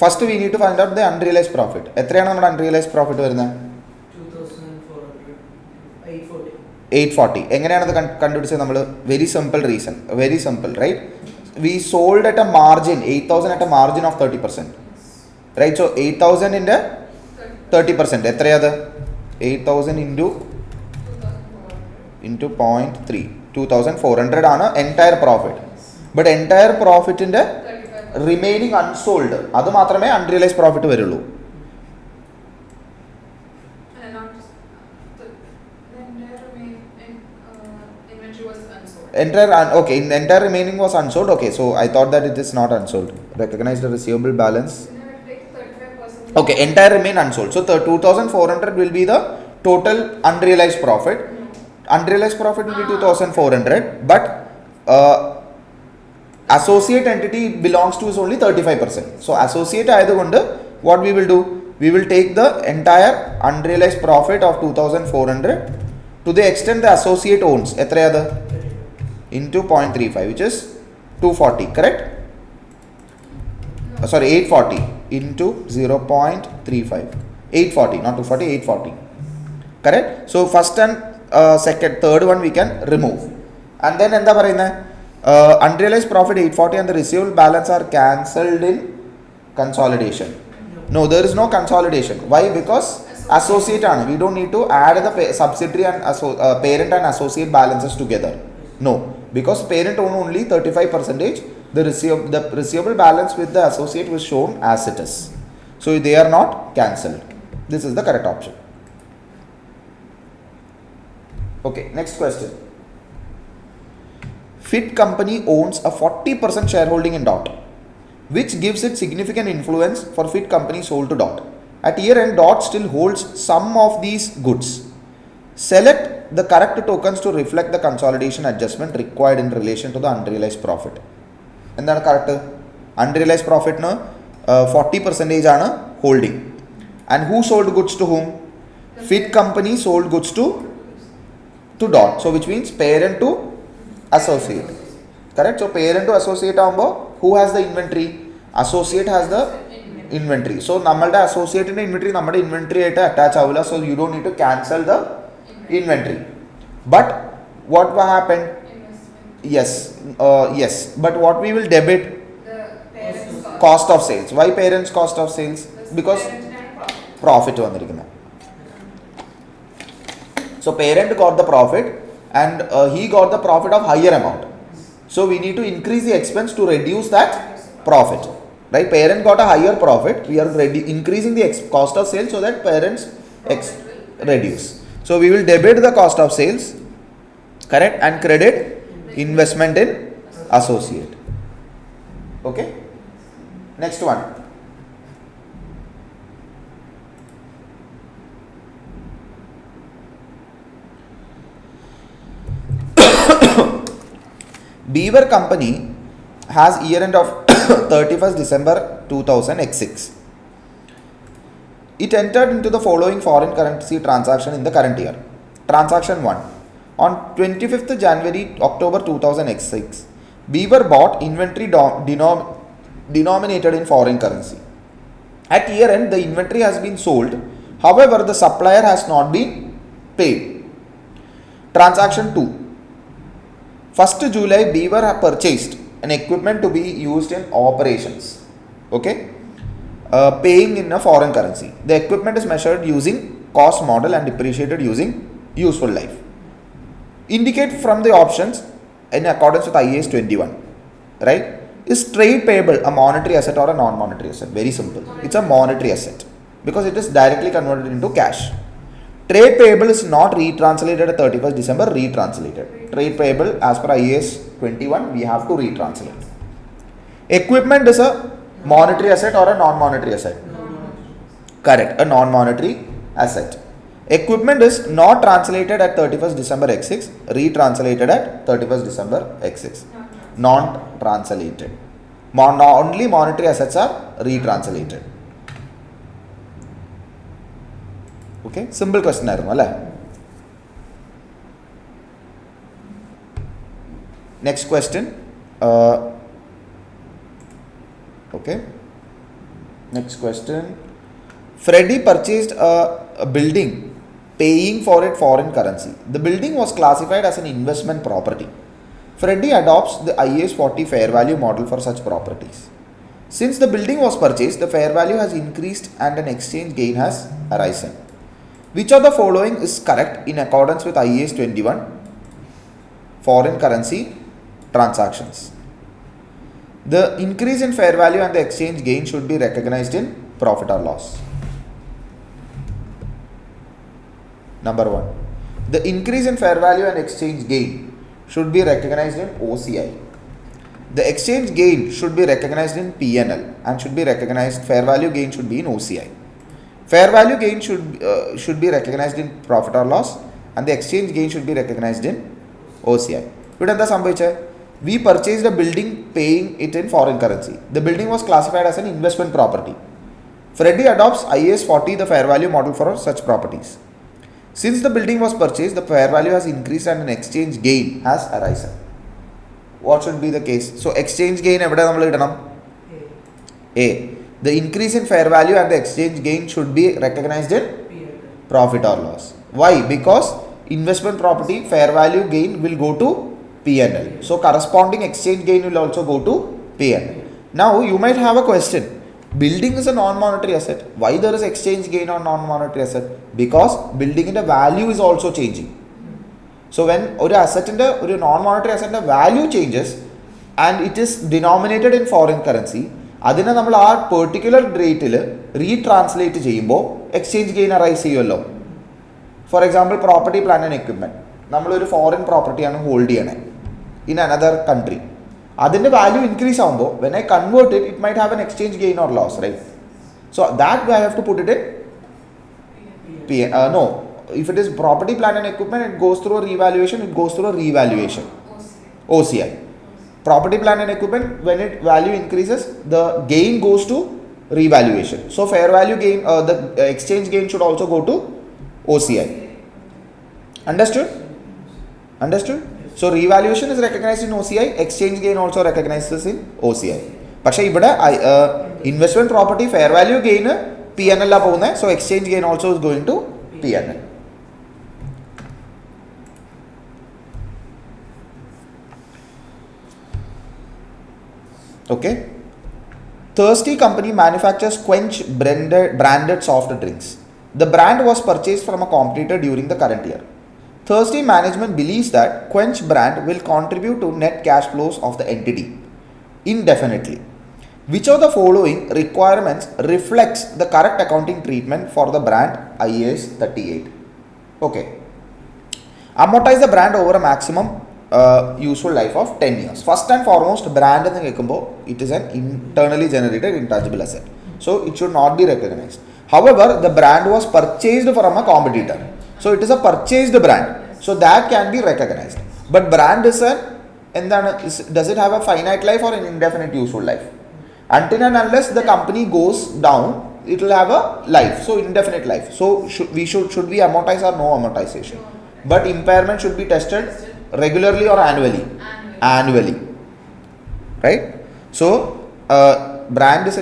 First we need to find out the unrealized profit. എത്രയാണ് നമ്മുടെ unrealized profit വരുന്നത്? 840. എങ്ങനെയാണ് അത് കണ്ടുപിടിച്ചത് നമ്മൾ? Very simple reason. Very simple, right? We sold at a margin 8,000 at a margin of 30%. Right? So 8,000 into 30%. എത്രയത്? 8,000 into 0.3. 2,400 ആണ് entire profit. But entire profit in the remaining unsold, അത് മാത്രമേ unrealized profit വരുള്ളൂ. Entire remaining was unsold. Okay, so I thought that it is not unsold. Recognize the receivable balance. Okay, entire remain unsold. So 2,400 will be the total unrealized profit. Unrealized profit will be 2,400, but associate entity it belongs to is only 35%. So associate ayathukondu what we will do? We will take the entire unrealized profit of 2,400 to the extent the associate owns. എത്രയത്? Into 0.35, which is 240, correct? Sorry, 840 into 0.35. 840, not 240, 840. Correct? So first and second, third one we can remove. And then എന്താ പറയുന്നത്? Unrealized profit 840 and the receivable balance are cancelled in consolidation. No, there is no consolidation. Why? Because associate ആണ്. We don't need to add the subsidiary and parent and associate balances together. No, because parent own only 35%. The receivable balance with the associate was shown as it is. So they are not cancelled. This is the correct option. Okay, next question. FIT company owns a 40% shareholding in DOT, which gives it significant influence for FIT company sold to DOT. At year end, DOT still holds some of these goods. Select the correct tokens to reflect the consolidation adjustment required in relation to the unrealized profit. എന്താണ് correct? Unrealise പ്രോഫിറ്റിന് 40% ആണ് holding. And who sold goods to whom? Fit company sold goods to dot. So which means parent to associate. Correct? So parent to associate ആകുമ്പോൾ who has the inventory? Associate has the inventory. So നമ്മളുടെ അസോസിയേറ്റിന്റെ inventory നമ്മുടെ inventory ആയിട്ട് attach ആവില്ല. So you don't need to cancel the inventory. But what will happen? Yes, but what we will debit? The parents' Cost of sales. Why parents' cost of sales? Because profit vandirikkunna. So parent got the profit and he got the profit of higher amount. So we need to increase the expense to reduce that profit. Right? Parent got a higher profit. We are increasing the cost of sales so that parents reduce. So we will debit the cost of sales, correct, and credit investment in associate. Okay? Next one. Beaver company has year end of 31st December 2000 X6. It entered into the following foreign currency transaction in the current year. Transaction 1. On 25th January October 2000 X6, Beaver bought inventory denominated in foreign currency. At year end, the inventory has been sold. However, the supplier has not been paid. Transaction 2. 1st July, Beaver purchased an equipment to be used in operations. Okay. Paying in a foreign currency. The equipment is measured using cost model and depreciated using useful life. Indicate from the options in accordance with IAS 21. Right? Is trade payable a monetary asset or a non-monetary asset? Very simple. It's a monetary asset because it is directly converted into cash. Trade payable is not retranslated at 31st December, retranslated. Trade payable as per IAS 21, we have to retranslate. Equipment is a monetary asset or a non-monetary asset? Correct, a non-monetary asset. Equipment is not translated at 31st December X6, retranslated at 31st December X6. Non-translated. Only monetary assets are retranslated. Okay, simple question. Next question. Okay. Next question. Freddie purchased a building paying for it foreign currency. The building was classified as an investment property. Freddie adopts the IAS 40 fair value model for such properties. Since the building was purchased, the fair value has increased and an exchange gain has arisen. Which of the following is correct in accordance with IAS 21 foreign currency transactions? The increase in fair value and the exchange gain should be recognized in profit or loss. Number 1. The increase in fair value and exchange gain should be recognized in OCI. The exchange gain should be recognized in PNL and should be recognized, fair value gain should be in OCI. Fair value gain should be recognized in profit or loss and the exchange gain should be recognized in OCI. We purchased a building paying it in foreign currency. The building was classified as an investment property. Freddie adopts IAS 40, the fair value model for such properties. Since the building was purchased, the fair value has increased and an exchange gain has arisen. What should be the case? So, exchange gain A. The increase in fair value and the exchange gain should be recognized in profit or loss. Why? Because investment property fair value gain will go to PNL. So, corresponding exchange gain will also go to PNL. Now, you might have a question. Building is a non-monetary asset. Why there is exchange gain on non-monetary asset? Because building in the value is also changing. So, when a asset in the non-monetary asset the value changes and it is denominated in foreign currency, അതിനെ നമ്മൾ ആ particular റേറ്റിൽ retranslate ചെയ്യുമ്പോൾ exchange gain arise ചെയ്യുമല്ലോ. For example property plan and equipment നമ്മളൊരു foreign പ്രോപ്പർട്ടിയാണ് hold ചെയ്യണേ in another country. അതിൻ്റെ വാല്യൂ ഇൻക്രീസ് ആകുമ്പോൾ when I convert it it might have an exchange gain or loss, right? So that I have to put it in no, if it is property plant and equipment it goes through a revaluation, OCI. Property plant and equipment, when it value increases the gain goes to revaluation. So fair value gain, the exchange gain should also go to OCI. Understood? So revaluation is recognized in OCI, exchange gain also recognizes in OCI. പക്ഷേ ഇവിടെ investment property fair value gain PNL ആ പോകുന്നത്, so exchange gain also is going to PNL. Okay. Thirsty company manufactures Quench branded soft drinks. The brand was purchased from a competitor during the current year. Thirsty management believes that Quench brand will contribute to net cash flows of the entity indefinitely. Which of the following requirements reflects the correct accounting treatment for the brand IAS 38? Okay. Amortize the brand over a maximum useful life of 10 years. First and foremost, brand എന്ന് കേൾക്കുമ്പോൾ it is an internally generated intangible asset. So it should not be recognized. However, the brand was purchased from a competitor. So it is a purchased brand. So that can be recognized. But brand is an does it have a finite life or an indefinite useful life? Until and unless the company goes down, it will have a life, so indefinite life. So should we amortize or no amortization? But impairment should be tested regularly or annually? Annually. Right? So brand is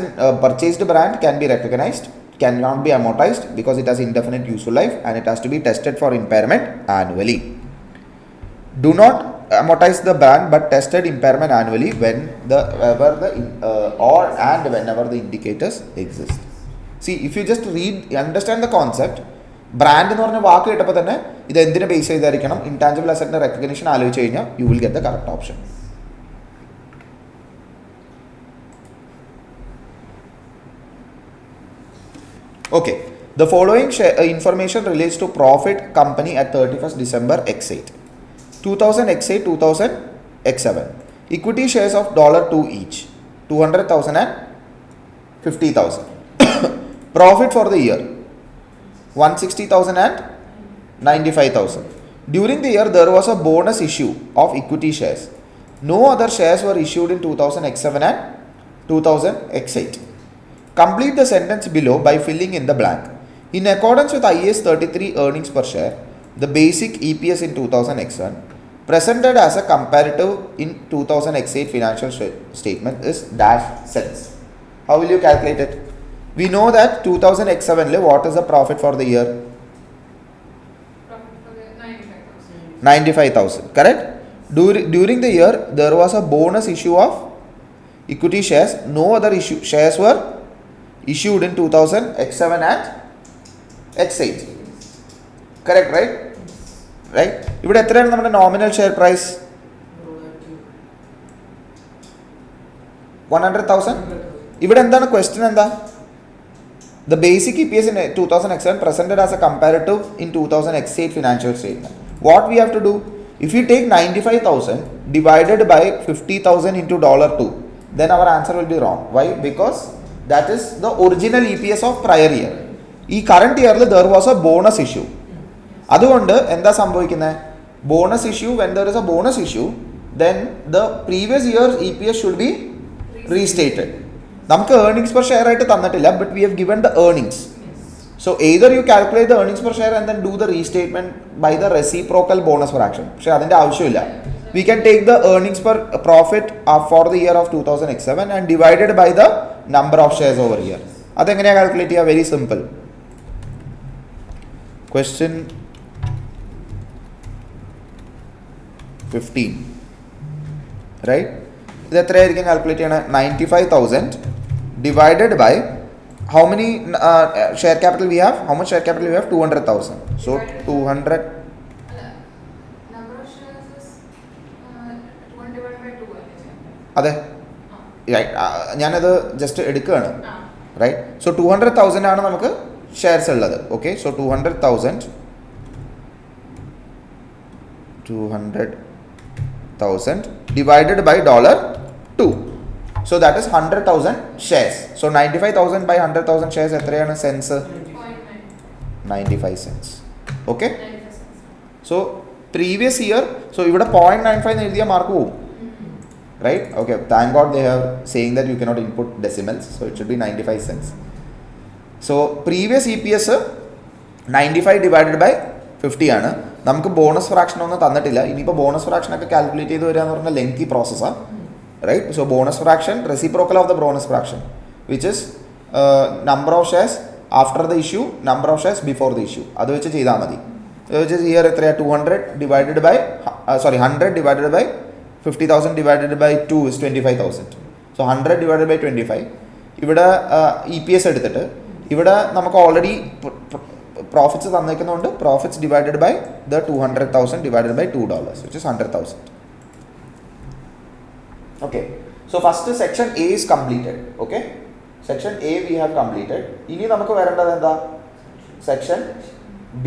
purchased brand can be recognized, cannot be amortized because it has indefinite useful life, and it has to be tested for impairment annually. Do not amortize the brand but tested impairment annually whenever the indicators exist. See, if you just understand the concept, brand എന്ന് പറഞ്ഞ വാക്ക് കേട്ടപ്പോൾ തന്നെ ഇത് എന്തിനെ base ചെയ്തായിരിക്കണം, intangible അസറ്റിന്റെ recognition ആലോചിച്ച് കഴിഞ്ഞാൽ you will get the correct option. Okay, the following information relates to profit company at 31st December X8. 2000 X8, 2000 X7. Equity shares of $2 each, 200,000 and 50,000. Profit for the year, 160,000 and 95,000. During the year, there was a bonus issue of equity shares. No other shares were issued in 2000 X7 and 2000 X8. Complete the sentence below by filling in the blank. In accordance with IAS 33 earnings per share, the basic EPS in 2000 X1 presented as a comparative in 2000 X8 financial statement is dash cents. How will you calculate it? We know that 2000 X7 what is the profit for the year? Profit for the 95,000. 95,000, correct? During the year, there was a bonus issue of equity shares. No other shares were issued in 2000 X7 and X8. Correct, right? Right? ഇവിടെ എത്രയാണ് നമ്മുടെ nominal share price? 100,000. ഇവിടെ എന്താണ് question എന്താ? The basic EPS in 2000 X7 presented as a comparative in 2000 X8 financial statement. What we have to do? If you take 95,000 divided by 50,000 into $2, then our answer will be wrong. Why? Because that is the original EPS of prior year. ഈ current year there was a bonus issue. അതുകൊണ്ട് എന്താ സംഭവിക്കുന്നത്? Bonus issue, when there is a bonus issue, then the previous year's EPS should be restated. നമുക്ക് earnings per share ആയിട്ട് തന്നിട്ടില്ല, but we have given the earnings. So either you calculate the earnings per share and then do the restatement by the reciprocal bonus fraction. പക്ഷേ അതിൻ്റെ ആവശ്യമില്ല. We can take the earnings per profit for the year of 2000 X7 and divided by the number of shares over here. അതെങ്ങനെയാണ് calculate ചെയ്യുക? Very simple. Question 15, right? ഇത് എത്രയായിരിക്കും calculate ചെയ്യണത്? 95,000 divided by how many share capital we have? How much share capital we have? 200,000. So 200. Number of shares is 1 divided by 2. അതെ, ഞാനത് just എടുക്കുകയാണ്, right? So 200,000 ആണ് നമുക്ക് ഷെയർസ് ഉള്ളത്. Okay, so 200,000 divided by $2. So that is 100,000 shares. So 95,000 by 100,000 shares എത്രയാണ് sense? 95 cents. Okay, so previous year, so ഇവിടെ 0.95 എന്ന് എഴുതിയ മാർക്ക് പോവും, right? Okay, thank God they are saying that you cannot input decimals, so it should be 95 cents. So previous EPS 95 divided by 50 ആണ്. നമുക്ക് bonus fraction ഒന്നും തന്നിട്ടില്ല. ഇനിയിപ്പോൾ bonus fraction ഒക്കെ കാൽക്കുലേറ്റ് ചെയ്ത് വരിക എന്ന് പറഞ്ഞാൽ ലെങ്തി പ്രോസസ്സാണ്, right? So bonus fraction reciprocal of the bonus fraction which is number of shares after the issue, number of shares before the issue. അത് വെച്ച് ചെയ്താൽ മതി. വിച്ച് ഇസ് ഇയർ എത്രയാണ്? 100 divided by 50,000 divided by 2 is 25,000. So 100 divided by 25. ഇവിടെ EPS എടുത്തിട്ട് ഇവിടെ നമുക്ക് already profits തന്നേക്കുന്നതുകൊണ്ട് profits divided by the 200,000 divided by $2, which is 100,000. Okay, so first section A is completed. Okay, section A we have completed. ഇനി നമുക്ക് വരേണ്ടത് എന്താ? section B,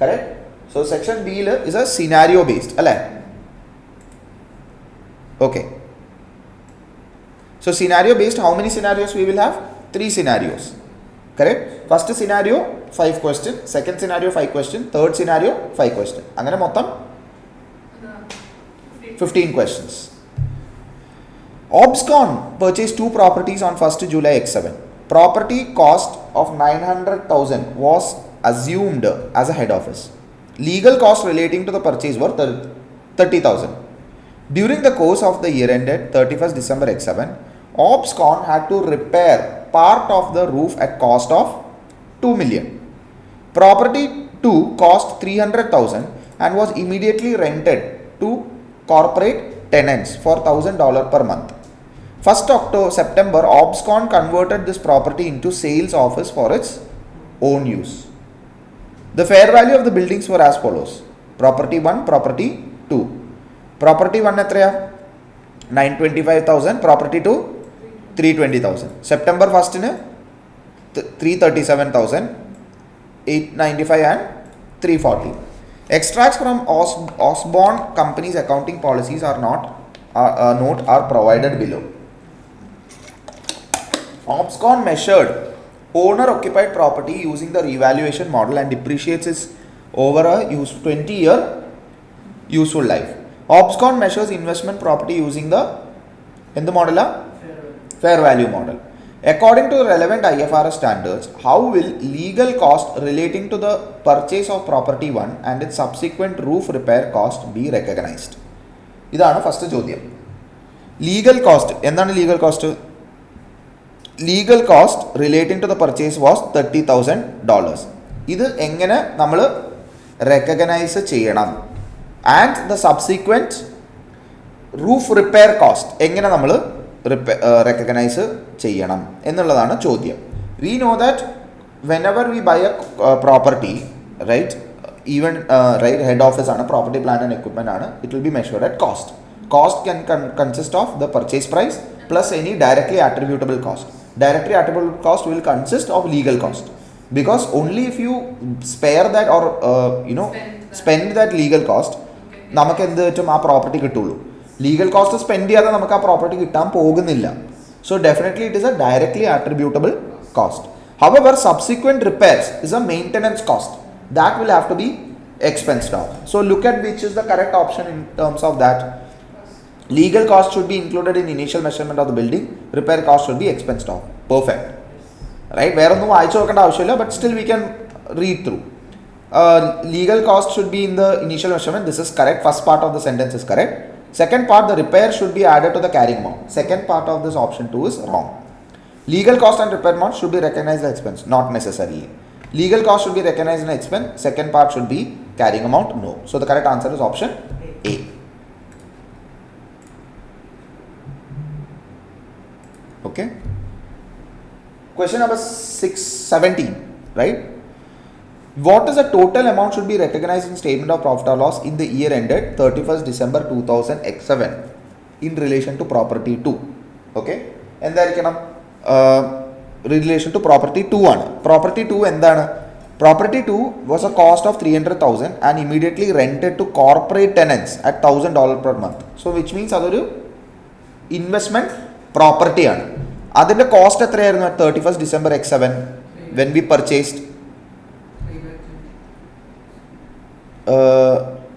correct? So section B is a scenario based, അല്ലേ? Okay, so scenario based, how many scenarios we will have? 3 scenarios, correct? First scenario 5 question, second scenario 5 question, third scenario 5 question. അങ്ങനെ മൊത്തം 15 questions. OBSCON purchased 2 properties on 1st July X7. Property cost of 900,000 was assumed as a head office. Legal costs relating to the purchase were 30,000. During the course of the year ended 31st December X7, OBSCON had to repair part of the roof at cost of 2 million. Property 2 cost 300,000 and was immediately rented to corporate tenants for $1,000 per month. 1st September, OBSCON converted this property into sales office for its own use. The fair value of the buildings were as follows. Property 1, property 2. Property 1 എത്രയാ 925,000, property 2 320,000. September 1st 337,000, 895 and 340. Extracts from Osborne Company's accounting policies are note are provided below. OBSCON measured owner-occupied property using the revaluation model and depreciates it over a 20-year useful life. OBSCON measures investment property using the model? Fair value model. According to the relevant IFRS standards, how will legal cost relating to the purchase of property 1 and its subsequent roof repair cost be recognized? ഇതാണ് first ചോദ്യം. Legal cost എന്താണ് legal cost? Legal cost relating to the purchase was $30,000. ഇത് എങ്ങനെ നമ്മൾ recognise ചെയ്യണം? And the subsequent roof repair cost എങ്ങനെ നമ്മൾ recognise ചെയ്യണം എന്നുള്ളതാണ് ചോദ്യം. We know that whenever we buy a property, right, even right head office ആണ്, പ്രോപ്പർട്ടി പ്ലാന്റ് ആൻഡ് എക്വിപ്മെന്റ് ആണ്, it will be measured at cost. Cost can consist of the purchase price plus any directly attributable cost. Directly attributable cost will consist of legal cost, because only if you spare that or spend that legal cost നമുക്ക് എന്ത് പറ്റും, ആ property കിട്ടുള്ളൂ. Legal cost spend ചെയ്യാതെ നമുക്ക് ആ property കിട്ടാൻ പോകുന്നില്ല. So definitely it is A directly attributable cost. However, subsequent repairs is a maintenance cost that will have to be expensed off. So look at which is the correct option in terms of that. Legal cost should be included in initial measurement of the building. Repair cost should be expensed off. Perfect. Right? വേറെ ഒന്നും വായിച്ചു നോക്കേണ്ട ആവശ്യമില്ല, but still we can read through. Legal cost should be in the initial measurement. This is correct. First part of the sentence is correct. Second part, the repair should be added to the carrying amount. Second part of this option 2 is wrong. Legal cost and repair amount should be recognized as expense. Not necessarily. Legal cost should be recognized as expense. Second part should be carrying amount. No. So the correct answer is option A. Okay. Question number 17, right? What is the total amount should be recognized in statement of profit or loss in the year ended 31st December 2000 X7 in relation to property 2? Okay. എന്തായിരിക്കണം? Relation to property 2 ആണ്. Property 2 എന്താണ്? Property 2 was a cost of 300,000 and immediately rented to corporate tenants at $1,000 per month. So which means അതൊരു investment property ആണ്. അതിൻ്റെ cost എത്രയായിരുന്നു at 31st December X7 when we purchased?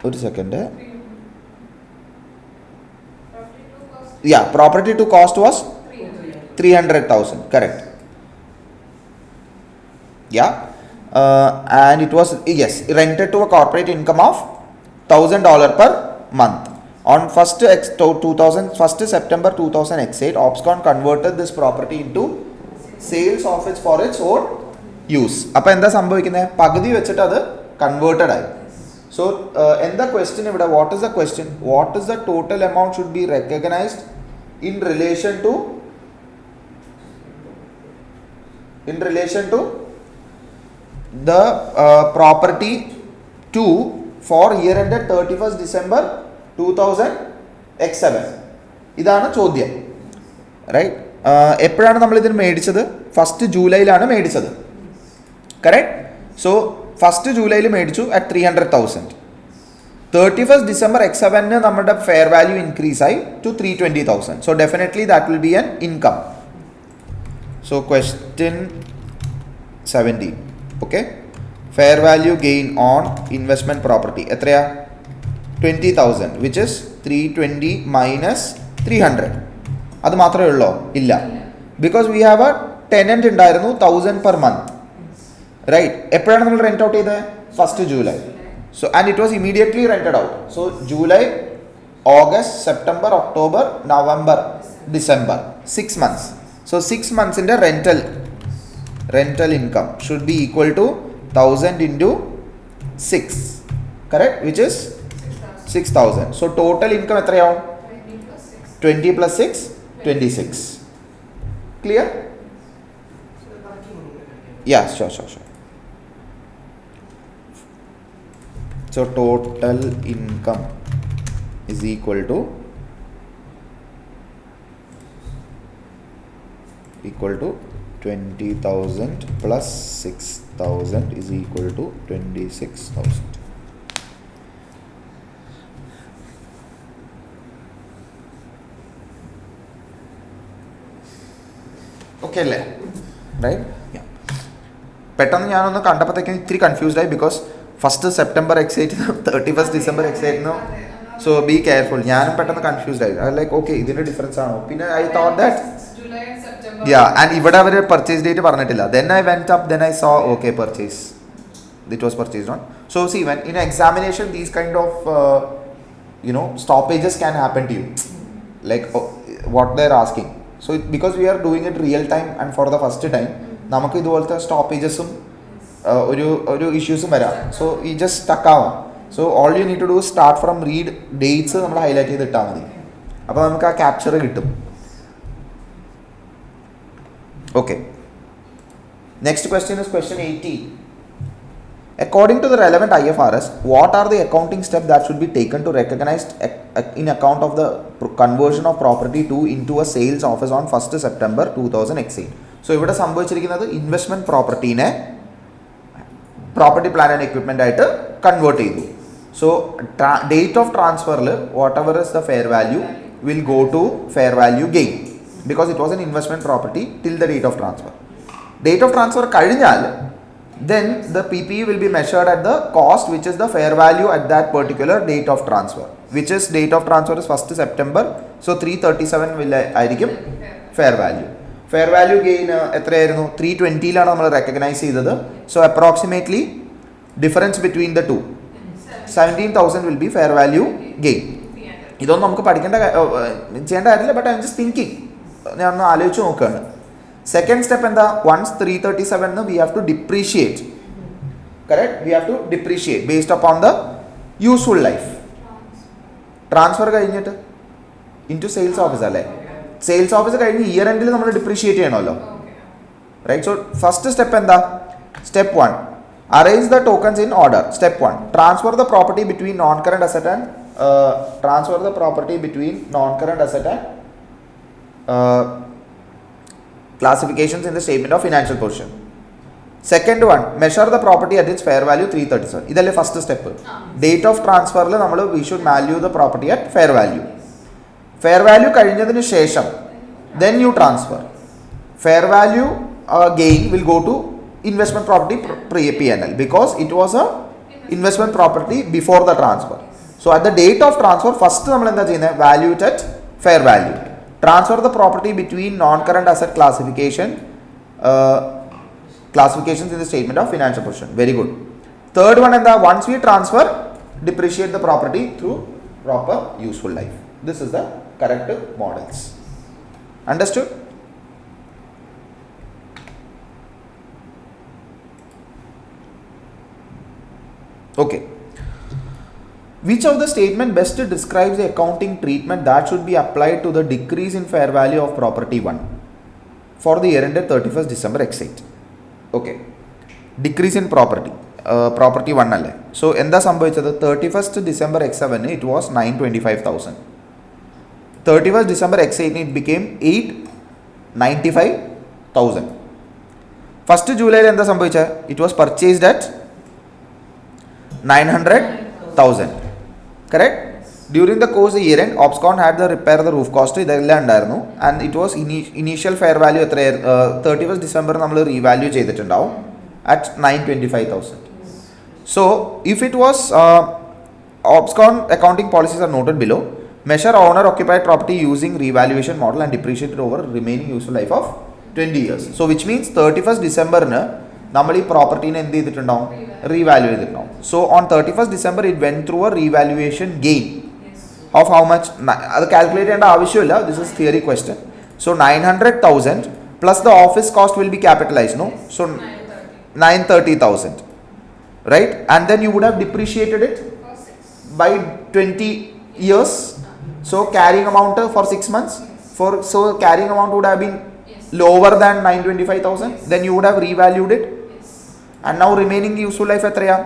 ഒരു second. Yeah, property to cost was 300,000, correct. Yeah, and it was, yes, rented to a corporate income of $1,000 per month. On 1st September 2000 X8, OBSCON converted this property into sales office for its own use. അപ്പോൾ എന്താ സംഭവിക്കുന്നത്? പകുതി വെച്ചിട്ട് അത് converted ആയി. So എന്താ question ഇവിടെ? What is the question? What is the total amount should be recognized in relation to the property 2 for year ended 31st December 2000 X7. ഇതാണ് ചോദ്യം, റൈറ്റ്? എപ്പോഴാണ് നമ്മൾ ഇതിന് മേടിച്ചത്? 1st ജൂലൈയിലാണ് മേടിച്ചത്, കറക്റ്റ്? സോ 1st ജൂലൈയിൽ മേടിച്ചു at 300,000. 31st December X7 നമ്മുടെ ഫെയർ വാല്യൂ ഇൻക്രീസ് ആയി to 320,000. So definitely that will be an income. So question 17, okay? Fair value gain on investment property എത്രയാ? 20,000 which is 320 minus 300. അത് മാത്രമേ ഉള്ളോ? ഇല്ല. Because we have a tenant ഉണ്ടായിരുന്നു 1000 per month. Right? എപ്പോഴാണ് നമ്മൾ rent out ചെയ്തത്? 1st July. So and it was immediately rented out. So July, August, September, October, November, December. 6 months. So 6 months in the rental income should be equal to 1000 into 6. Correct? Which is 6,000. So total income എത്രയാവും? 20 plus 6, 26. Clear? Yeah, sure. So total income is equal to 20,000 plus 6,000 is equal to 26,000. Okay അല്ലേ? Right? Yeah. പെട്ടെന്ന് ഞാനൊന്ന് കണ്ടപ്പോഴത്തേക്കും ഇത്തിരി confused ആയി because first September excite 31st December excite so be careful. ഞാനും പെട്ടെന്ന് confused ആയി. Like okay ഇതിൻ്റെ difference ആണോ? പിന്നെ ഐ തോട്ട് ദാറ്റ് ആൻഡ് ഇവിടെ അവർ പർച്ചേസ് ഡേറ്റ് പറഞ്ഞിട്ടില്ല. Then I went up, then I so okay purchase, it was purchased on. So C when in examination these kind of stoppages can happen to you, like what they're asking. So because we are doing it real time and for the first time, നമുക്ക് ഇതുപോലത്തെ സ്റ്റോപ്പേജസും ഒരു ഇഷ്യൂസും വരാം. So ഈ just stuck ആവാം. So all you need to do start from read dates നമ്മൾ highlight ചെയ്ത് ഇട്ടാൽ മതി. അപ്പോൾ നമുക്ക് ആ ക്യാപ്ചർ കിട്ടും. Okay, next question is question 18. According to the relevant IFRS, what are the accounting steps that should be taken to recognize in account of the conversion of property into a sales office on 1st September 2018? So ഇവിടെ സംഭവിച്ചിരിക്കുന്നത് investment പ്രോപ്പർട്ടീനെ property plan and equipment ആയിട്ട് convert ചെയ്തു. So date of ട്രാൻസ്ഫറിൽ whatever is the fair value will go to fair value gain because it was an investment property till the date of transfer. Date of transfer കഴിഞ്ഞാൽ then the PPE will be measured at the cost which is the fair value at that particular date of transfer, which is date of transfer is 1st September. So 337 will ആയിരിക്കും fair value. Fair value gain എത്രയായിരുന്നു? 320ലാണ് നമ്മൾ recognise ചെയ്തത്. So approximately difference between the two 17,000 will be fair value gain. ഇതൊന്നും നമുക്ക് പഠിക്കേണ്ട ചെയ്യേണ്ട കാര്യമില്ല, but I'm just thinking, ഞാൻ ഒന്ന് ആലോചിച്ച് നോക്കുകയാണ്. സെക്കൻഡ് സ്റ്റെപ്പ് എന്താ? Once 337 we have to depreciate. Correct? We have to depreciate based upon the useful life. Transfer കഴിഞ്ഞിട്ട് ഇൻറ്റു സെയിൽസ് ഓഫീസ് അല്ലേ? സെയിൽസ് ഓഫീസ് കഴിഞ്ഞ് ഇയർ എൻഡിൽ നമ്മൾ ഡിപ്രീഷിയേറ്റ് ചെയ്യണമല്ലോ, റൈറ്റ്? സോ ഫസ്റ്റ് സ്റ്റെപ്പ് എന്താ? Step 1, arrange the tokens in order. Step 1, transfer the property between non current asset and classifications in the statement of financial position. Second one, measure the property at its fair value 337. ഇതല്ലേ first step. Date of ട്രാൻസ്ഫറിൽ നമ്മൾ we should value the property at fair value. Fair value കഴിഞ്ഞതിന് ശേഷം then you transfer. Fair value gain will go to investment property P&L because it was a investment property before the transfer. So at the date of transfer first നമ്മൾ എന്താ ചെയ്യുന്നത്? Value it at fair value. Transfer the property between non-current asset classifications in the statement of financial position. Very good. Third one, and once we transfer, depreciate the property through proper useful life. This is the correct models. Understood? Okay. Which of the statement best describes the accounting treatment that should be applied to the decrease in fair value of property 1 for the year ended 31st December X8? Okay. Decrease in property 1 അല്ലേ? So എന്താ സംഭവിച്ചത്? 31st December X7 it was 925,000. 31st December X8 it became 895,000. 1st July എന്താ സംഭവിച്ചത്? It was purchased at 900,000. Correct? During the course of the year end, Opscon had the repair the roof cost ഇതെല്ലാം ഉണ്ടായിരുന്നു. And it was initial fair value എത്ര 31st December നമ്മൾ revalue ചെയ്തിട്ടുണ്ടാവും at 925,000. So if it was OBSCON accounting policies are noted below. Measure owner occupied property using revaluation model and depreciate it over remaining useful life of 20 years. So which means 31st December നമ്മൾ ഈ പ്രോപ്പർട്ടീനെ എന്ത് ചെയ്തിട്ടുണ്ടാവും, revalue ചെയ്തിട്ടുണ്ടാവും. So on 31st December it went through a revaluation gain of how much, അത് calculate ചെയ്യേണ്ട ആവശ്യമില്ല, this is theory question. So 900,000 plus the office cost will be capitalised, no? So 930,000, right? And then you would have depreciated it by 20 years. So carrying amount for 6 months, so carrying amount would have been lower than 925,000. Then you would have revalued it. And now remaining useful life എത്രയാ?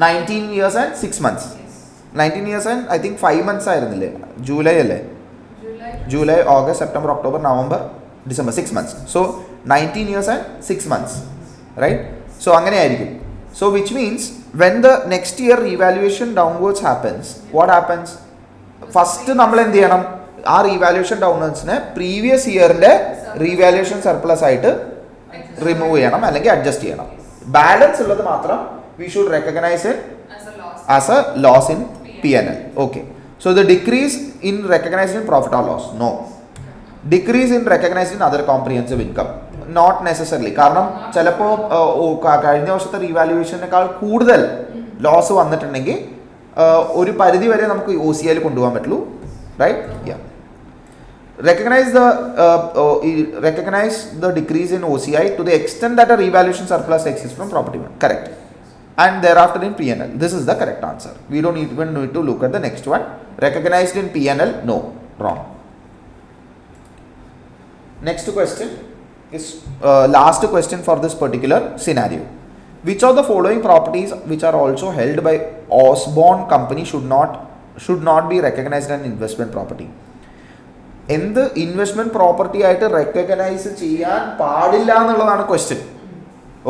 19 years and 6 months. 19 years and I think 5 months ആയിരുന്നില്ലേ? July അല്ലേ? July, August, September, October, November, December, 6 months. So 19 years and 6 months, right? So അങ്ങനെ ആയിരിക്കും. So which means when the next year revaluation downwards happens, what happens? First നമ്മൾ എന്ത് ചെയ്യണം? ആ revaluation ഡൗൺവേർഡ്സിനെ previous ഇയറിൻ്റെ revaluation surplus ആയിട്ട് remove ചെയ്യണം അല്ലെങ്കിൽ adjust ചെയ്യണം. ബാലൻസ് ഉള്ളത് മാത്രം we should recognize it as a loss in P&L. Okay. So the decrease in recognized in profit or loss? No. Decrease in recognized in other comprehensive income? Not necessarily. കാരണം ചിലപ്പോൾ കഴിഞ്ഞ വർഷത്തെ റീവാലുവേഷനേക്കാൾ കൂടുതൽ loss വന്നിട്ടുണ്ടെങ്കിൽ ഒരു പരിധി വരെ നമുക്ക് OCI കൊണ്ടുപോകാൻ പറ്റുള്ളൂ, right? Yeah. Recognize the decrease in OCI to the extent that a revaluation surplus exists from property. Correct. And thereafter in P&L. This is the correct answer. We don't even need to look at the next one. Recognized in P&L? No. Wrong. Next question is last question for this particular scenario. Which of the following properties which are also held by Osborne company should not be recognized as investment property? എന്ത് investment property ആയിട്ട് recognise ചെയ്യാൻ പാടില്ല എന്നുള്ളതാണ് question.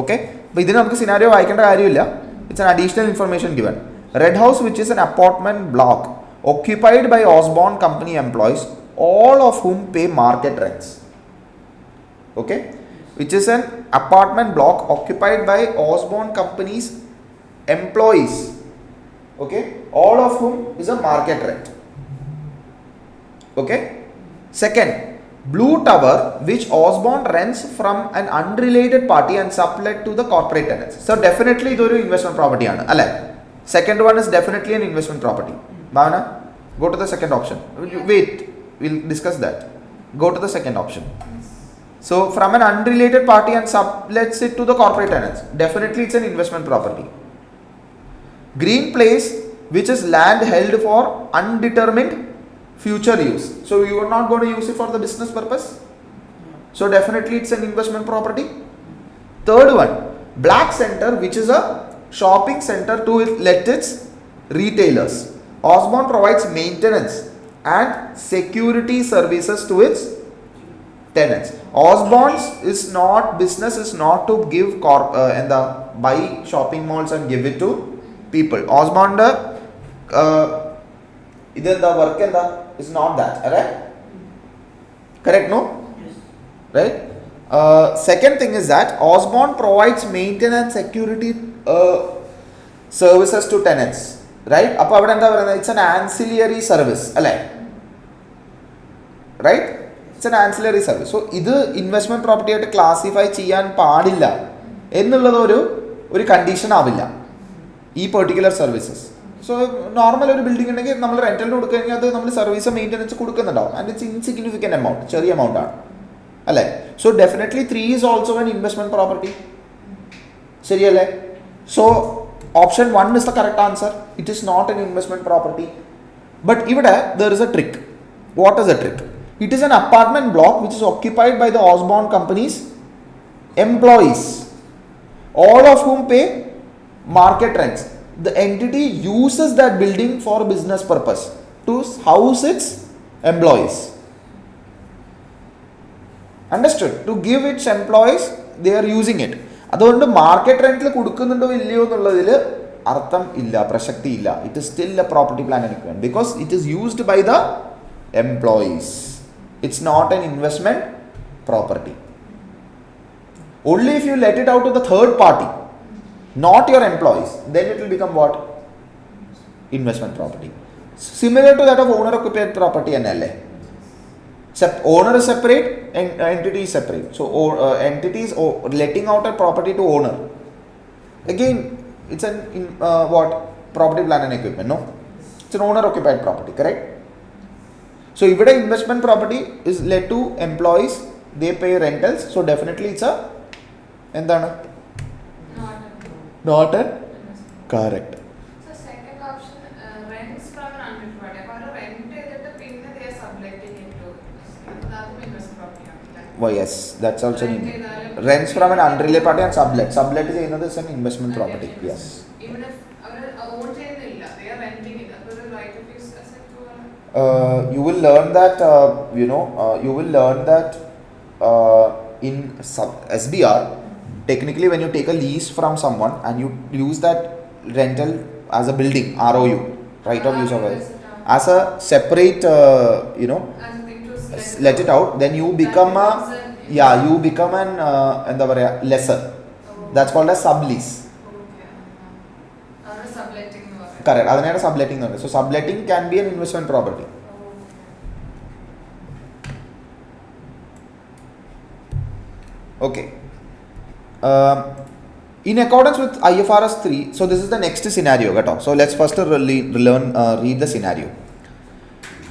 Okay, അപ്പോൾ ഇതിന് നമുക്ക് scenario വായിക്കേണ്ട കാര്യമില്ല. It's an additional information given. Red house which is an apartment block occupied by Osborne company employees, all of whom pay market rents. Okay, which is an apartment block occupied by Osborne company's employees. Okay, all of whom is a market rent. Okay. Second, Blue Tower which Osborne rents from an unrelated party and sublet to the corporate tenants. So definitely idoru investment property aanu alle. Second one is definitely an investment property. Bhavana, go to the second option. Wait, we'll discuss that. Go to the second option. So from an unrelated party and sublets it to the corporate tenants. Definitely it's an investment property. Green Place which is land held for undetermined future use. So you are not going to use it for the business purpose. So definitely it's an investment property. Third one, Black Center which is a shopping center to let its retailers. Osborne provides maintenance and security services to its tenants. Osborne's is not, business is not to give buy shopping malls and give it to people. Osborne the work is not that, right? Correct, no? Yes. Right? Second thing is that Osborne provides maintenance security services to tenants, right? Appo avada endha parayna, it's an ancillary service, alle, right? It's an ancillary service. So idu investment property aayittu classify cheyan paadilla ennullathu oru condition avilla ee particular services. So normal ഒരു building ഉണ്ടെങ്കിൽ നമ്മൾ റെന്റലിന് കൊടുക്കുകയാണെങ്കിൽ അത് നമ്മൾ service maintenance കൊടുക്കുന്നുണ്ടാവും. And it's insignificant amount, ചെറിയ amount ആണ് അല്ലേ? So definitely 3 is also an investment property. ശരിയല്ലേ? So option 1 is the correct answer. It is not an investment property. But ഇവിടെ there is a trick. What is a trick? It is an apartment block which is occupied by the Osborne companies employees, all of whom pay market rents. The entity uses that building for business purpose to house its employees. Understood? To give its employees, they are using it. അതുകൊണ്ട് market റെന്റിൽ കൊടുക്കുന്നുണ്ടോ ഇല്ലയോ എന്നുള്ളതിൽ അർത്ഥം ഇല്ല, പ്രസക്തി ഇല്ല. It is still a property plan and equipment because it is used by the employees. It's not an investment property. Only if you let it out to the third party, not your employees, then it will become what? investment property. Similar to that of owner occupied property and LA. Owner is separate and entity is separate. So entity is letting out a property to owner. Again, it's an what? Property, plant and equipment, no? It's an owner occupied property, correct? So if the investment property is let to employees, they pay rentals, so definitely it's a not a correct. So second option, rents from an unrequired. If I rent it, they are subletting into investment property. Well, yes, that's also rents from an unrelated party and sublet. Sublet is another an investment property. Yes. Even if own they are renting it. Right of use asset you will learn that in SBR, technically when you take a lease from someone and you use that rental as a building, ROU, right of use of it, as a separate let it out, then you become an lesser. That's called as sublease. Correct. That's subletting. So subletting can be an investment property. Okay. In accordance with IFRS 3, so this is the next scenario. So let's first read the scenario.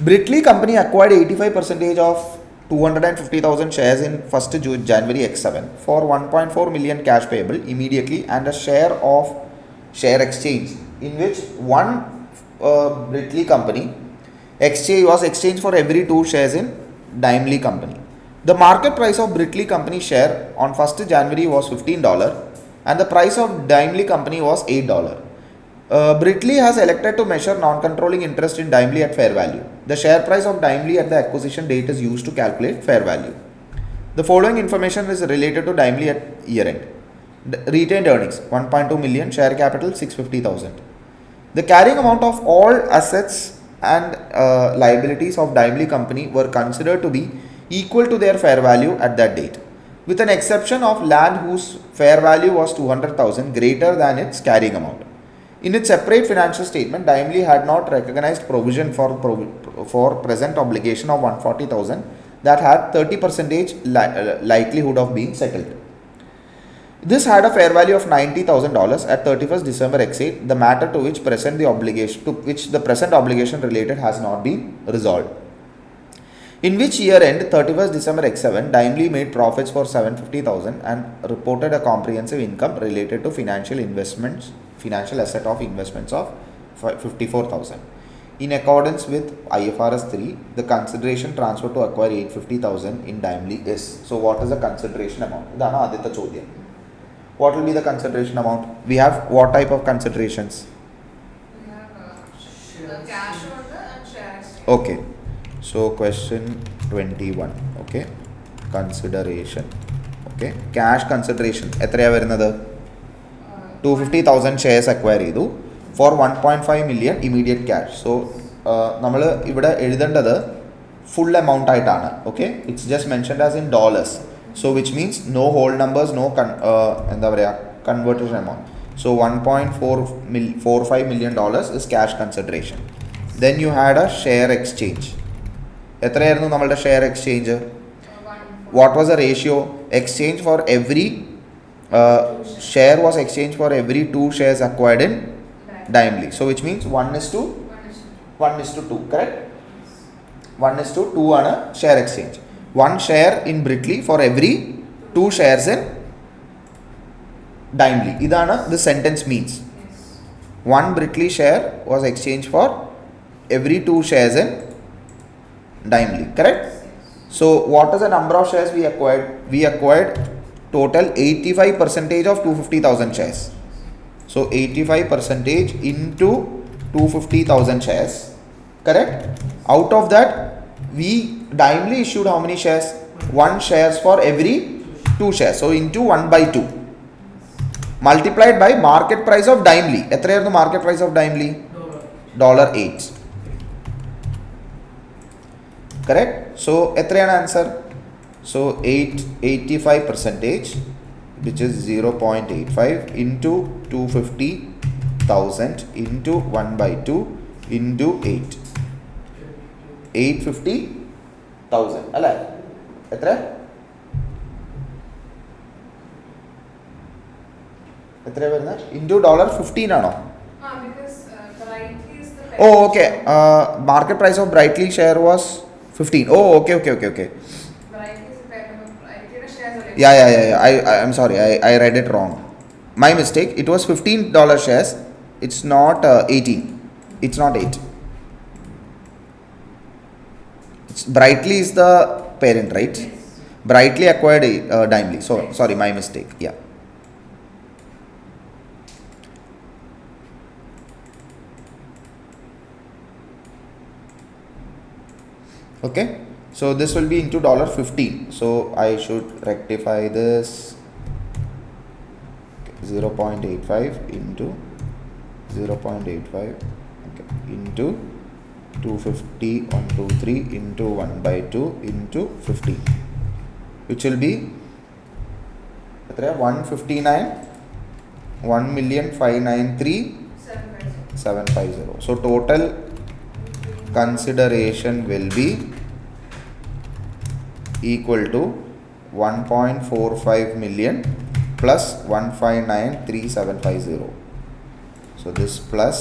Britley Company acquired 85% of 250,000 shares in 1st January X7 for 1.4 million cash payable immediately and a share exchange in which one Britley Company was exchanged for every 2 shares in Daimler Company. The market price of Britley Company share on 1st January was $15 and the price of Daimler Company was $8. Britley has elected to measure non-controlling interest in Daimler at fair value. The share price of Daimler at the acquisition date is used to calculate fair value. The following information is related to Daimler at year end. Retained earnings 1.2 million, share capital 650,000. The carrying amount of all assets and liabilities of Daimler Company were considered to be equal to their fair value at that date, with an exception of land whose fair value was 200,000 greater than its carrying amount. In its separate financial statement, Daimler had not recognized provision for present obligation of 140,000 that had 30% likelihood of being settled. This had a fair value of $90,000 at 31st December X8, the matter to which the present obligation related has not been resolved. In which year end 31st December X7, Daimler made profits for 750,000 and reported a comprehensive income related to financial asset of investments of 54,000. In accordance with IFRS 3, the consideration transferred to acquire 850,000 in Daimler is. So what is the consideration amount? What will be the consideration amount? We have what type of considerations? We have the cash order and share exchange. Okay. So question 21. Okay. Consideration. Okay. Cash consideration. എത്രയാ വരുന്നത്? 250,000 shares acquire ചെയ്തു for 1.5 million immediate cash. So നമ്മൾ ഇവിടെ എഴുതേണ്ടത് full amount ആയിട്ടാണ്. Okay. It's just mentioned as in dollars. So which means no whole numbers, no conversion amount. So $1.45 million is cash consideration. Then you had a share exchange. എത്രയായിരുന്നു നമ്മളുടെ share exchange? What was the ratio? Exchange for every share was exchanged for every 2 shares acquired in Daimler. So which means 1:2, correct? 1:2 ആണ് share exchange. 1 share in Britley for every 2 shares in Daimler. Idana the sentence means. 1 Britley share was exchanged for every 2 shares in Daimler, correct? So what is the number of shares we acquired? We acquired total 85% of 250,000 shares. So 85% into 250,000 shares, correct? Out of that, Daimler issued how many shares? 1 shares for every 2 shares. So into 1/2 multiplied by market price of Daimler. എത്രയായിരുന്നു market price of Daimler? $8. Correct? So എത്രയാണ് answer? So 85%, which is 0.85 into 250 1000 into 1 by 2 into 8. 850,000. അല്ലേ? എത്ര? എത്രയാണ് വരുന്നത്? Into $15 ആണോ? Oh, okay. Market price of Brightly share was 15. Oh, okay. Yeah. I'm sorry. I read it wrong. My mistake. It was $15 shares. It's not 18. It's not 8. Brightly is the parent, right? Yes. Brightly acquired Daimler. So sorry, my mistake. Yeah. Okay, so this will be into $15. So I should rectify this. 0.85 into 0.85, okay, into 250 123 into 1 by 2 into 50, which will be 159 1,593,750. So total consideration will be equal to 1.45 million plus 159,3,750. So this plus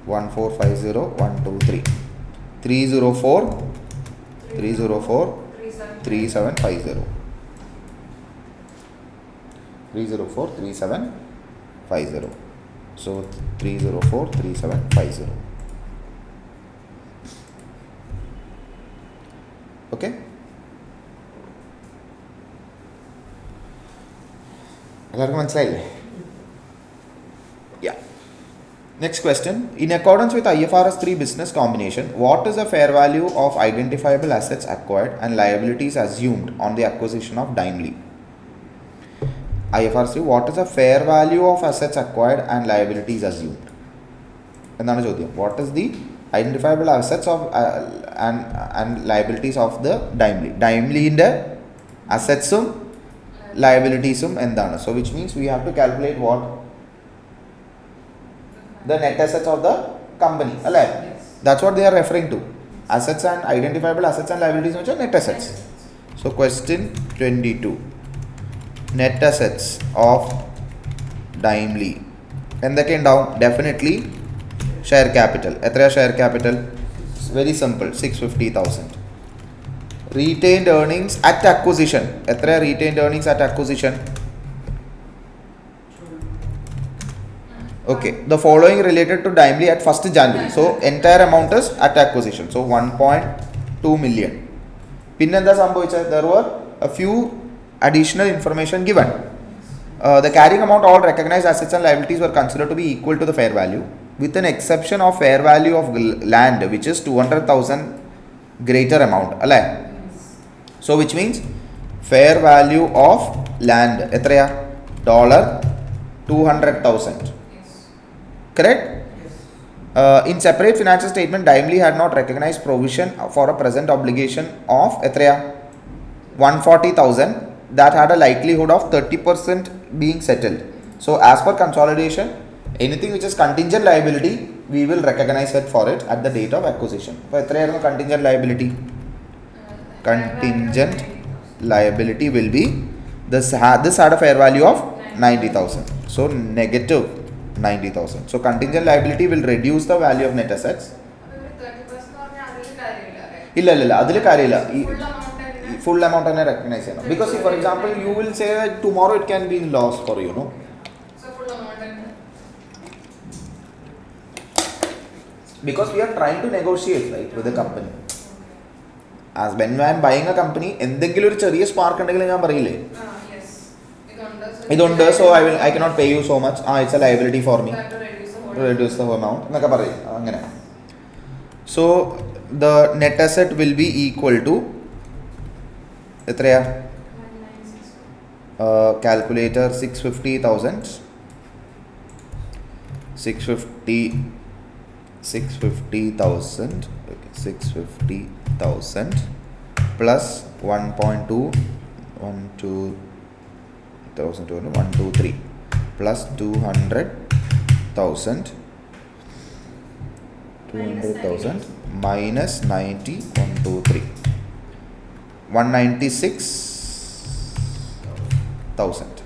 1450 123 304 3750. 304 3750. So 304 3750. Okay. Yeah. Next question. In accordance with IFRS 3 business combination, what is the fair value of identifiable assets acquired and liabilities assumed on the acquisition of Daimler? IFRS 3, what is the fair value of assets acquired and liabilities assumed? What is the identifiable assets of and liabilities of the Daimler? Daimler in the assets liabilities endana. So which means we have to calculate what? The net assets of the company. Yes. That's what they are referring to. Assets and identifiable assets and liabilities which are net assets. So question 22. Net assets of Daimler. എന്തൊക്കെ ഉണ്ടാവും? Definitely share capital. എത്രയാ share capital? It's very simple, 650,000. Retained earnings at acquisition. എത്രയാ retained earnings at acquisition? Okay, the following related to Daimler at 1st January. So entire amount is at acquisition. So 1.2 million. Pinnenda sambhovicha, there were a few additional information given. The carrying amount, all recognized assets and liabilities were considered to be equal to the fair value, with an exception of fair value of land, which is 200,000 greater amount. So which means fair value of land etraya $200,000. Correct? Yes. In separate financial statement, Daimler had not recognized provision for a present obligation of 140,000 that had a likelihood of 30% being settled. So as per consolidation, anything which is contingent liability, we will recognize it for it at the date of acquisition. So contingent liability? Contingent liability will be this had a fair value of 90,000. So negative 90,000. So contingent liability will reduce the value of net assets. ഇല്ല അതിൽ കാര്യമില്ല. Full amount തന്നെ recognize ചെയ്യണം. Because for example you will say that tomorrow it can be loss for you, no? So full amount. Because we are trying to negotiate, right, with the company. As when I am buying a company, എന്തെങ്കിലും ഒരു ചെറിയ spark ഉണ്ടെങ്കിൽ ഞാൻ പറയില്ലേ, ഇതുണ്ട്, so I cannot pay you so much, it's a liability for me, reduce the amount എന്നൊക്കെ പറയും അങ്ങനെ. So the net asset will be equal to എത്രയാ? Calculator 650,000 plus 1.2 123 plus 200 200,000 minus 90 123 196,000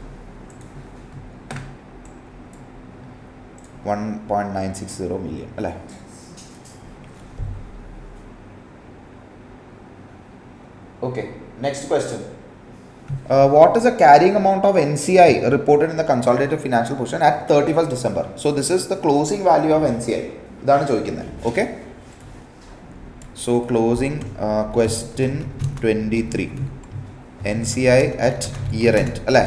1.960 million അല്ലേ? Okay, next question. What is the carrying amount of NCI reported in the consolidated financial position at 31st December? So this is the closing value of NCI. ഇതാണ് ചോദിക്കുന്നത്. Okay. So closing question 23. NCI at year end. അല്ലേ?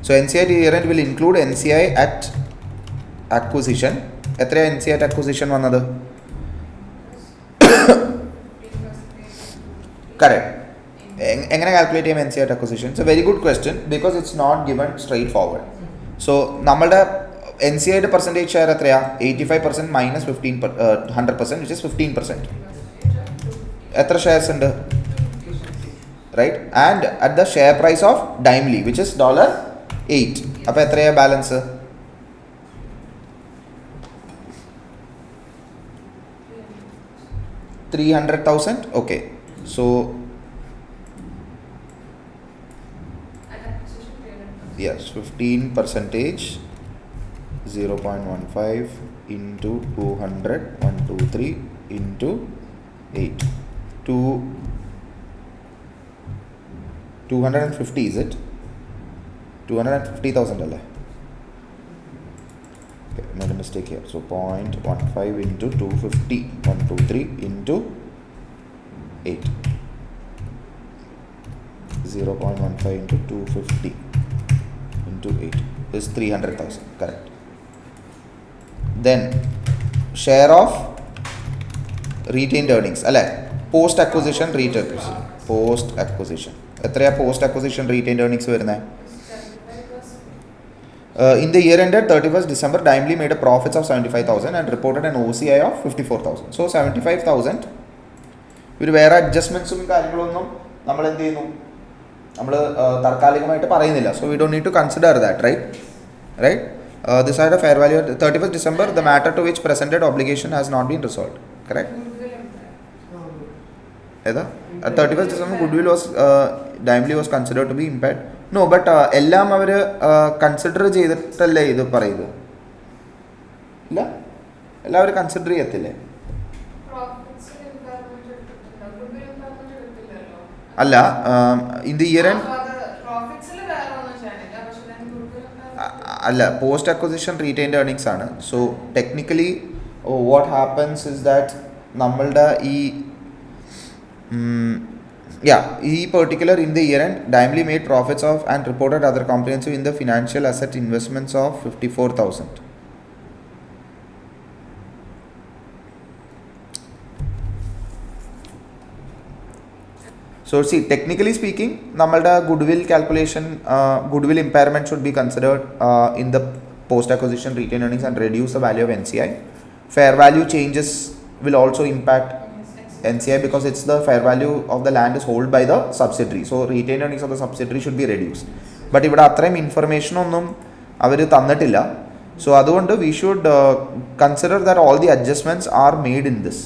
So NCI at year end will include NCI at acquisition. എത്രയാണ് NCI at acquisition വന്നത്? Correct. എങ്ങനെ calculate ചെയ്യും NCI at acquisition? It's a very good question because it's not given straightforward. So നമ്മളുടെ NCI percentage share എത്രയാ? 85% minus 100%, which is 15%. എത്ര shares ഉണ്ട്? Right? And at the share price of Daimler, which is $8. അപ്പോൾ എത്രയാ balance? $300,000. Okay. So yes, 15%, 0.15 into 200, 123 into 8. 250 is it? 250,000 alle. Okay, made a mistake here. So 0.15 into 250, 123 into 8. 0.15 into 250 into 8 is 300,000. Correct. Then share of retained earnings. Post acquisition retained earnings. Post acquisition. എത്രയാ post acquisition retained earnings വരുന്നത്? In the year ended 31st December, Daimler made a profits of 75,000 and reported an OCI of 54,000. So 75,000. ഇവർ വേറെ അഡ്ജസ്റ്റ്മെൻറ്റ്സും കാര്യങ്ങളൊന്നും നമ്മൾ എന്ത് ചെയ്യുന്നു? നമ്മൾ താൽക്കാലികമായിട്ട് പറയുന്നില്ല. So we don't need to consider that, right? This side of fair value at 31st December, the matter to which presented obligation has not been resolved. Correct? At 31st December, goodwill was Daimler was considered to be impaired. No, but എല്ലാം അവർ consider ചെയ്തിട്ടല്ലേ ഇത് പറയുന്നത്? ഇല്ല, എല്ലാവരും consider ചെയ്യത്തില്ലേ? അല്ല, in the year end അല്ല, post acquisition retained earnings ആണ്. So technically what happens is that നമ്മളുടെ ഈ particular in the year end Daimler made profits of and reported other comprehensive in the financial asset investments of 54,000. So see, technically speaking, നമ്മളുടെ goodwill calculation, goodwill impairment should be considered in the post acquisition retained earnings and reduce the value of NCI. Fair value changes will also impact NCI because it's the fair value of the land is held by the subsidiary. So retained earnings of the subsidiary should be reduced. But ഇവിടെ അത്രയും information ഒന്നും അവർ തന്നിട്ടില്ല. So അതുകൊണ്ട് we should consider that all the adjustments are made in this.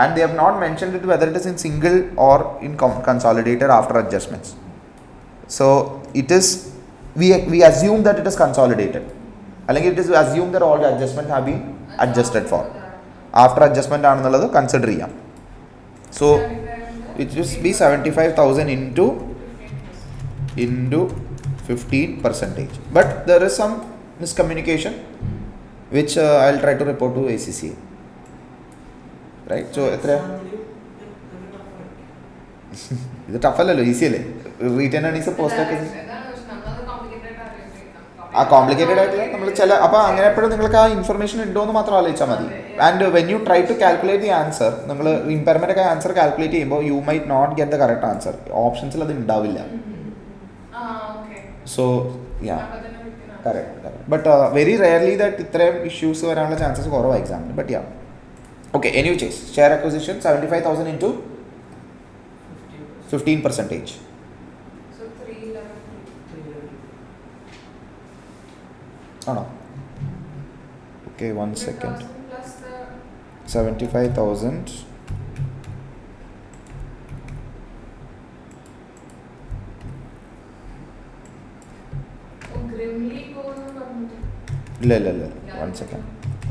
And they have not mentioned it whether it is in single or in consolidated after adjustments. So it is, we assume that it is consolidated. അല്ലെങ്കിൽ it is assumed that all the adjustments have been adjusted for. After adjustment ആണെന്നുള്ളത് consider ചെയ്യാം. So it just be 75,000 into 15%. But there is some miscommunication which I'll try to report to ACCA. Right? So എത്രയാ? ഇത് tough അല്ലല്ലോ, easy അല്ലേ? Retain earnings post acquisition complicated ആയിട്ടില്ല. നമ്മൾ അപ്പോൾ അങ്ങനെ എപ്പോഴും നിങ്ങൾക്ക് ആ ഇൻഫർമേഷൻ ഉണ്ടോ എന്ന് മാത്രം ആലോചിച്ചാൽ മതി. And when you try to calculate the answer, നിങ്ങൾ ഇമ്പയർമെൻ്റ് ഒക്കെ ആൻസർ കാൽക്കുലേറ്റ് ചെയ്യുമ്പോൾ you might not get the correct answer. ഓപ്ഷൻസിൽ അത് ഉണ്ടാവില്ല. So yeah, correct. But very rarely that ഇത്രയും ഇഷ്യൂസ് വരാനുള്ള ചാൻസസ് കുറവാണ് എക്സാമിന്. But yeah, okay, anyway, share acquisition 75,000 into 15%. So 311. Oh no. Okay, 1 second. 100,000 plus the 75,000. Grimly പോകുന്നു പറഞ്ഞിട്ട്. ഇല്ല. 1 second.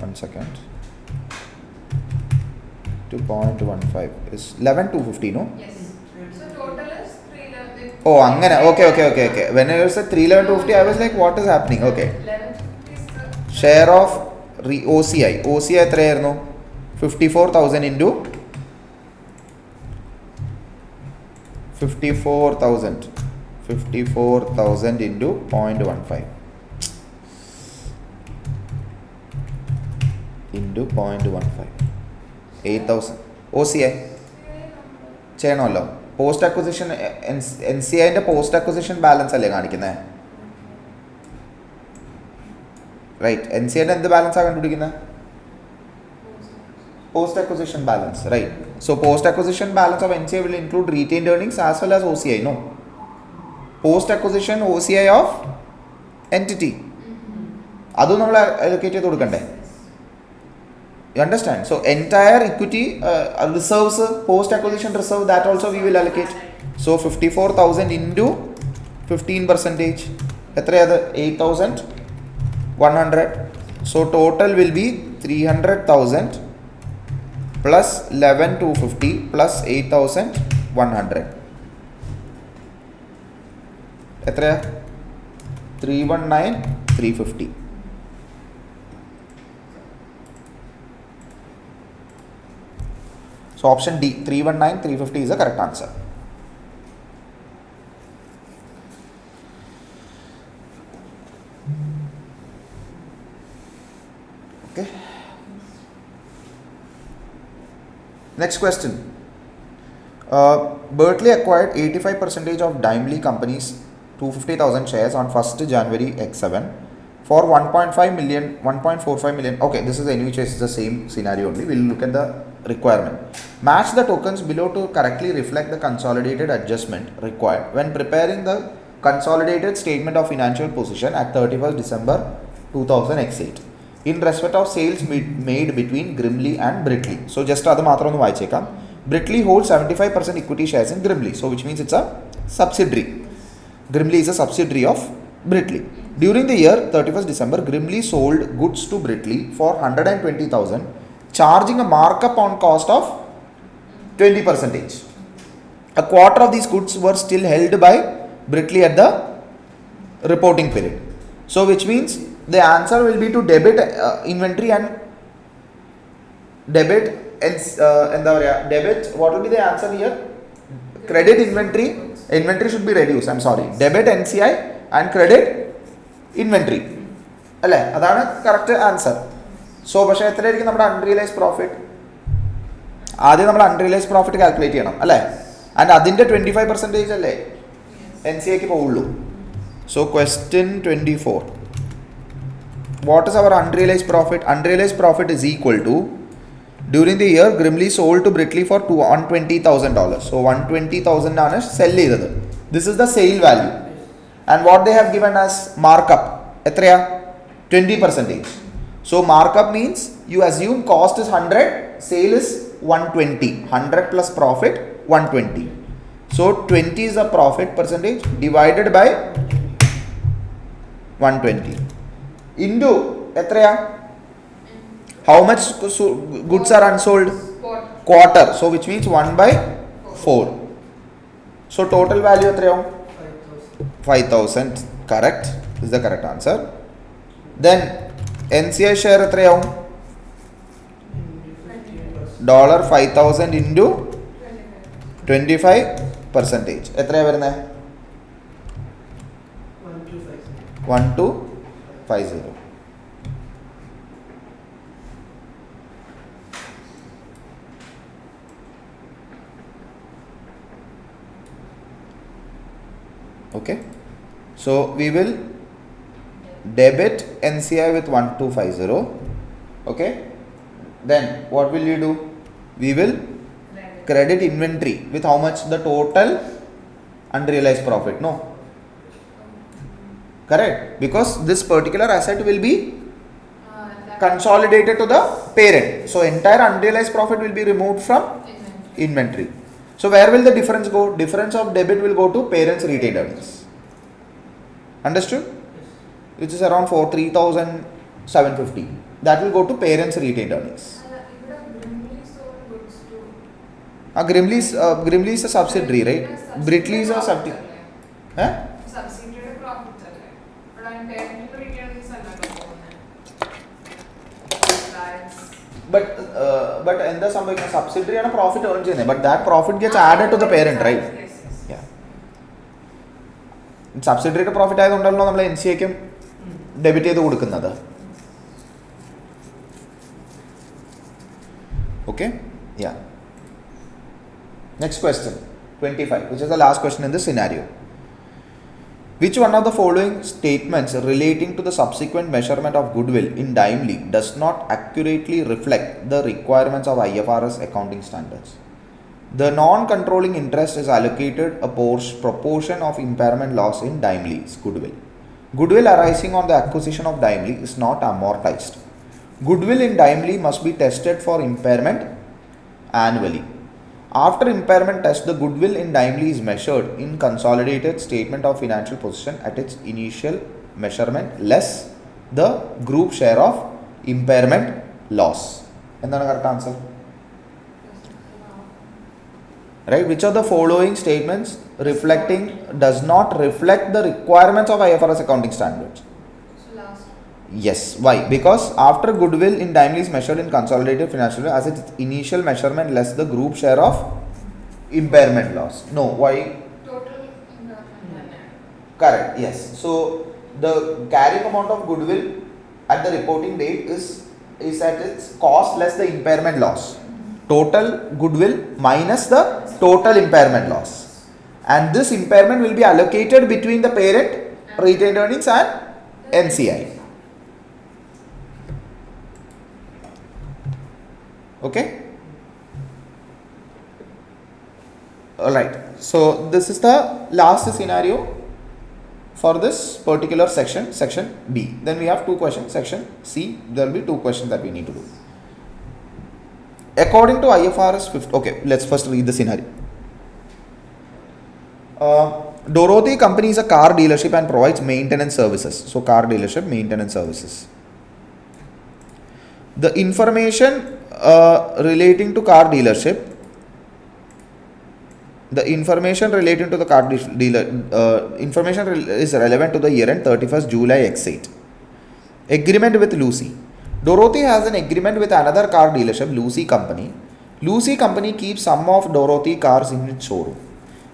1 second. 2.15 is 11,250, no? Yes. So total is 311. Oh, അങ്ങനെ. Okay. When I said 311,250, I was like, what is happening? Okay. 1150 is the Share of OCI. OCI എത്രയായിരുന്നു? 54,000 into 54,000. 54,000 into 0.15 into 0.15 8,000 OCI ചെയ്യണമല്ലോ. Post acquisition NCIന്റെ post acquisition balance അല്ലേ കാണിക്കുന്നത്? Right. NCIന്റെ എന്ത് ബാലൻസാണ് കണ്ടുപിടിക്കുന്നത്? Post acquisition balance, right? So post acquisition balance of NCI will include retained earnings as well as OCI, no? Post acquisition OCI of entity. അതും നമ്മൾ allocate ചെയ്ത് കൊടുക്കണ്ടേ? You understand? So entire equity reserves, post acquisition reserve, that also we will allocate. So 54,000 into 15%. എത്രയത്? 8,100. So total will be 300,000 plus 11,250 plus 8,100. എത്രയാ? 319,350. So option D, 319,350 is the correct answer. Okay. Next question. Berkeley acquired 85% of Daimler Company's 250,000 shares on 1st January X7 for 1.45 million. Okay, this is anyway it's the same scenario only. We'll look at the requirement. Match the tokens below to correctly reflect the consolidated adjustment required when preparing the consolidated statement of financial position at 31st December 2000 X8. In respect of sales made between Grimley and Britley. So just adu matram onnu vaichekam. Britley holds 75% equity shares in Grimley, so which means it's a subsidiary. Grimley is a subsidiary of Britley. During the year 31st December, Grimley sold goods to Britley for 120,000, charging a markup on cost of 20%. A quarter of these goods were still held by Britley at the reporting period. So which means the answer will be to debit inventory and debit debit. What will be the answer here? Credit inventory. Inventory should be reduced. I'm sorry. Debit NCI and credit inventory. അല്ലേ? അതാണ് correct answer. So പക്ഷേ എത്രയായിരിക്കും നമ്മുടെ unrealised profit? ആദ്യം നമ്മൾ unrealised profit calculate ചെയ്യണം അല്ലേ? And അതിൻ്റെ 25% അല്ലേ NCIക്ക് പോവുള്ളൂ. So question 24. What is our unrealized profit? Unrealized profit is equal to, during the year Grimley sold to Britley for $120,000. So 120,000 ആണ് സെല് ചെയ്തത്. This is the sale value. And what they have given as markup. എത്രയാ? 20%. So markup means you assume cost is 100, sale is 120. 100 plus profit 120. So 20 is the profit percentage divided by 120. Into എത്രയാ? How much goods are unsold? Quarter. So which means 1/4. So total value എത്രയാവും? 5,000. Correct. This is the correct answer. Then NCI share എത്രയാവും? $5,000 into 25%. എത്രയാ വരുന്നത്? 1250. Okay, so we will debit NCI with 1250. Okay, then what will you do? We will credit inventory with how much? The total unrealized profit, no? Correct? Because this particular asset will be that consolidated to the parent. So entire unrealized profit will be removed from inventory. So where will the difference go? Difference of debit will go to parents' retained earnings. Understood? Which is around 3,750. That will go to parents' retained earnings. Grimley is a subsidiary, right? Britley is a subsidiary. Huh? Subsidiary profit. But I'm parent returns But in the subsidiary and a profit earned, but that profit gets added to the parent, right? Yeah. Subsidiary profit ആയതുകൊണ്ടല്ലോ നമ്മൾ NCAക്കും debit ചെയ്ത് കൊടുക്കുന്നത്. Okay? Yeah. Next question, 25, which is the last question in this scenario. Which one of the following statements relating to the subsequent measurement of goodwill in timely does not accurately reflect the requirements of IFRS accounting standards? The non-controlling interest is allocated a proportion of impairment loss in Daimler's goodwill. Goodwill arising on the acquisition of Daimler is not amortized. Goodwill in Daimler must be tested for impairment annually. After impairment test, the goodwill in Daimler is measured in consolidated statement of financial position at its initial measurement less the group share of impairment loss. എന്താണ് correct answer? Right? Which of the following statements does not reflect the requirements of IFRS accounting standards? Yes. Why? Because after goodwill in Daimler is measured in consolidated financial as its initial measurement less the group share of impairment loss. No. Why? Total impairment. Correct. Yes. So the carrying amount of goodwill at the reporting date is at its cost less the impairment loss. Total goodwill minus the total impairment loss. And this impairment will be allocated between the parent, retained earnings and NCI. Okay. Alright. So this is the last scenario for this particular section, section B. Then we have two questions, section C. There will be two questions that we need to do. According to IFRS 50, okay, let's first read the scenario. Dorothy company is a car dealership and provides maintenance services. So car dealership, maintenance services. The information relating to car dealership, information is relevant to the year end 31st July X8. Agreement with Lucy. Dorothy has an agreement with another car dealership, Lucy Company. Lucy Company keeps some of Dorothy cars in its showroom.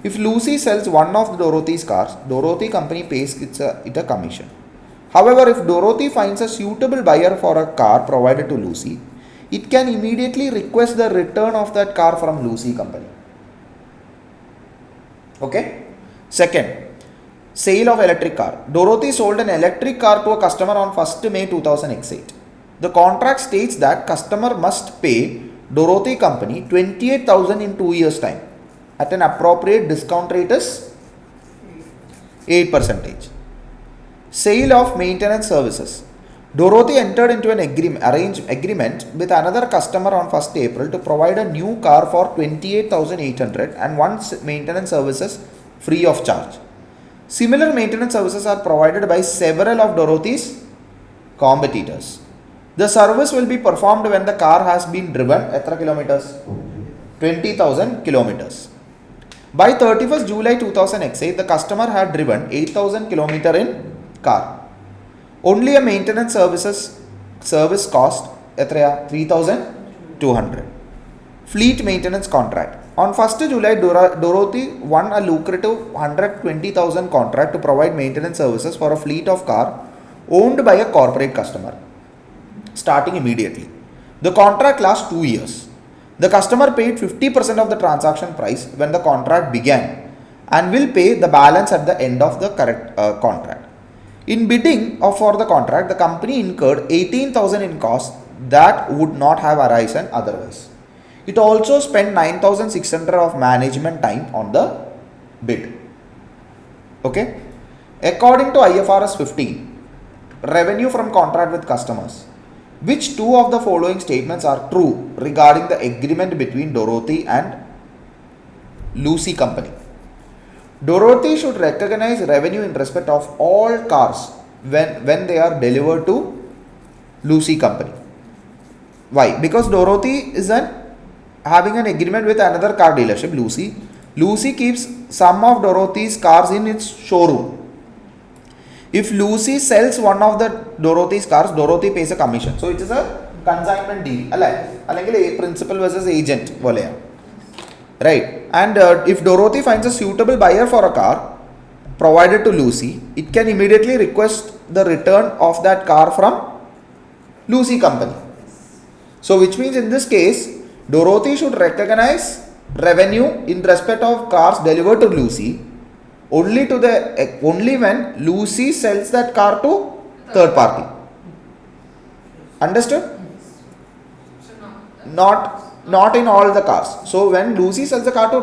If Lucy sells one of Dorothy's cars, Dorothy Company pays it a commission. However, if Dorothy finds a suitable buyer for a car provided to Lucy, it can immediately request the return of that car from Lucy Company. Okay? Second, sale of electric car. Dorothy sold an electric car to a customer on 1st May 2008. The contract states that customer must pay Dorothy Company 28,000 in 2 years' time at an appropriate discount rate is 8%. Sale of maintenance services. Dorothy entered into an agreement with another customer on 1st April to provide a new car for 28,800 and one maintenance services free of charge. Similar maintenance services are provided by several of Dorothy's competitors. The service will be performed when the car has been driven 20,000 kilometers. By 31st July 2008, the customer had driven 8,000 kilometers in car. Only a maintenance service cost 3,200. Fleet maintenance contract. On 1st July, Dorothy won a lucrative 120,000 contract to provide maintenance services for a fleet of car owned by a corporate customer, starting immediately. The contract lasts 2 years. The customer paid 50% of the transaction price when the contract began and will pay the balance at the end of the contract. In bidding for the contract, the company incurred 18,000 in costs that would not have arisen otherwise. It also spent 9,600 of management time on the bid. Okay. According to IFRS 15, revenue from contract with customers, which two of the following statements are true regarding the agreement between Dorothy and Lucy Company? Dorothy should recognize revenue in respect of all cars when they are delivered to Lucy Company. Why? Because Dorothy is having an agreement with another car dealership, Lucy. Lucy keeps some of Dorothy's cars in its showroom. If Lucy sells one of the Dorothy's cars, Dorothy pays a commission. So it is a consignment deal. A principal versus agent. Right? And if Dorothy finds a suitable buyer for a car provided to Lucy, it can immediately request the return of that car from Lucy Company. So which means in this case, Dorothy should recognize revenue in respect of cars delivered to Lucy only when Lucy sells that car to third party. Understood? Not in all the cars. So when Lucy sells the car to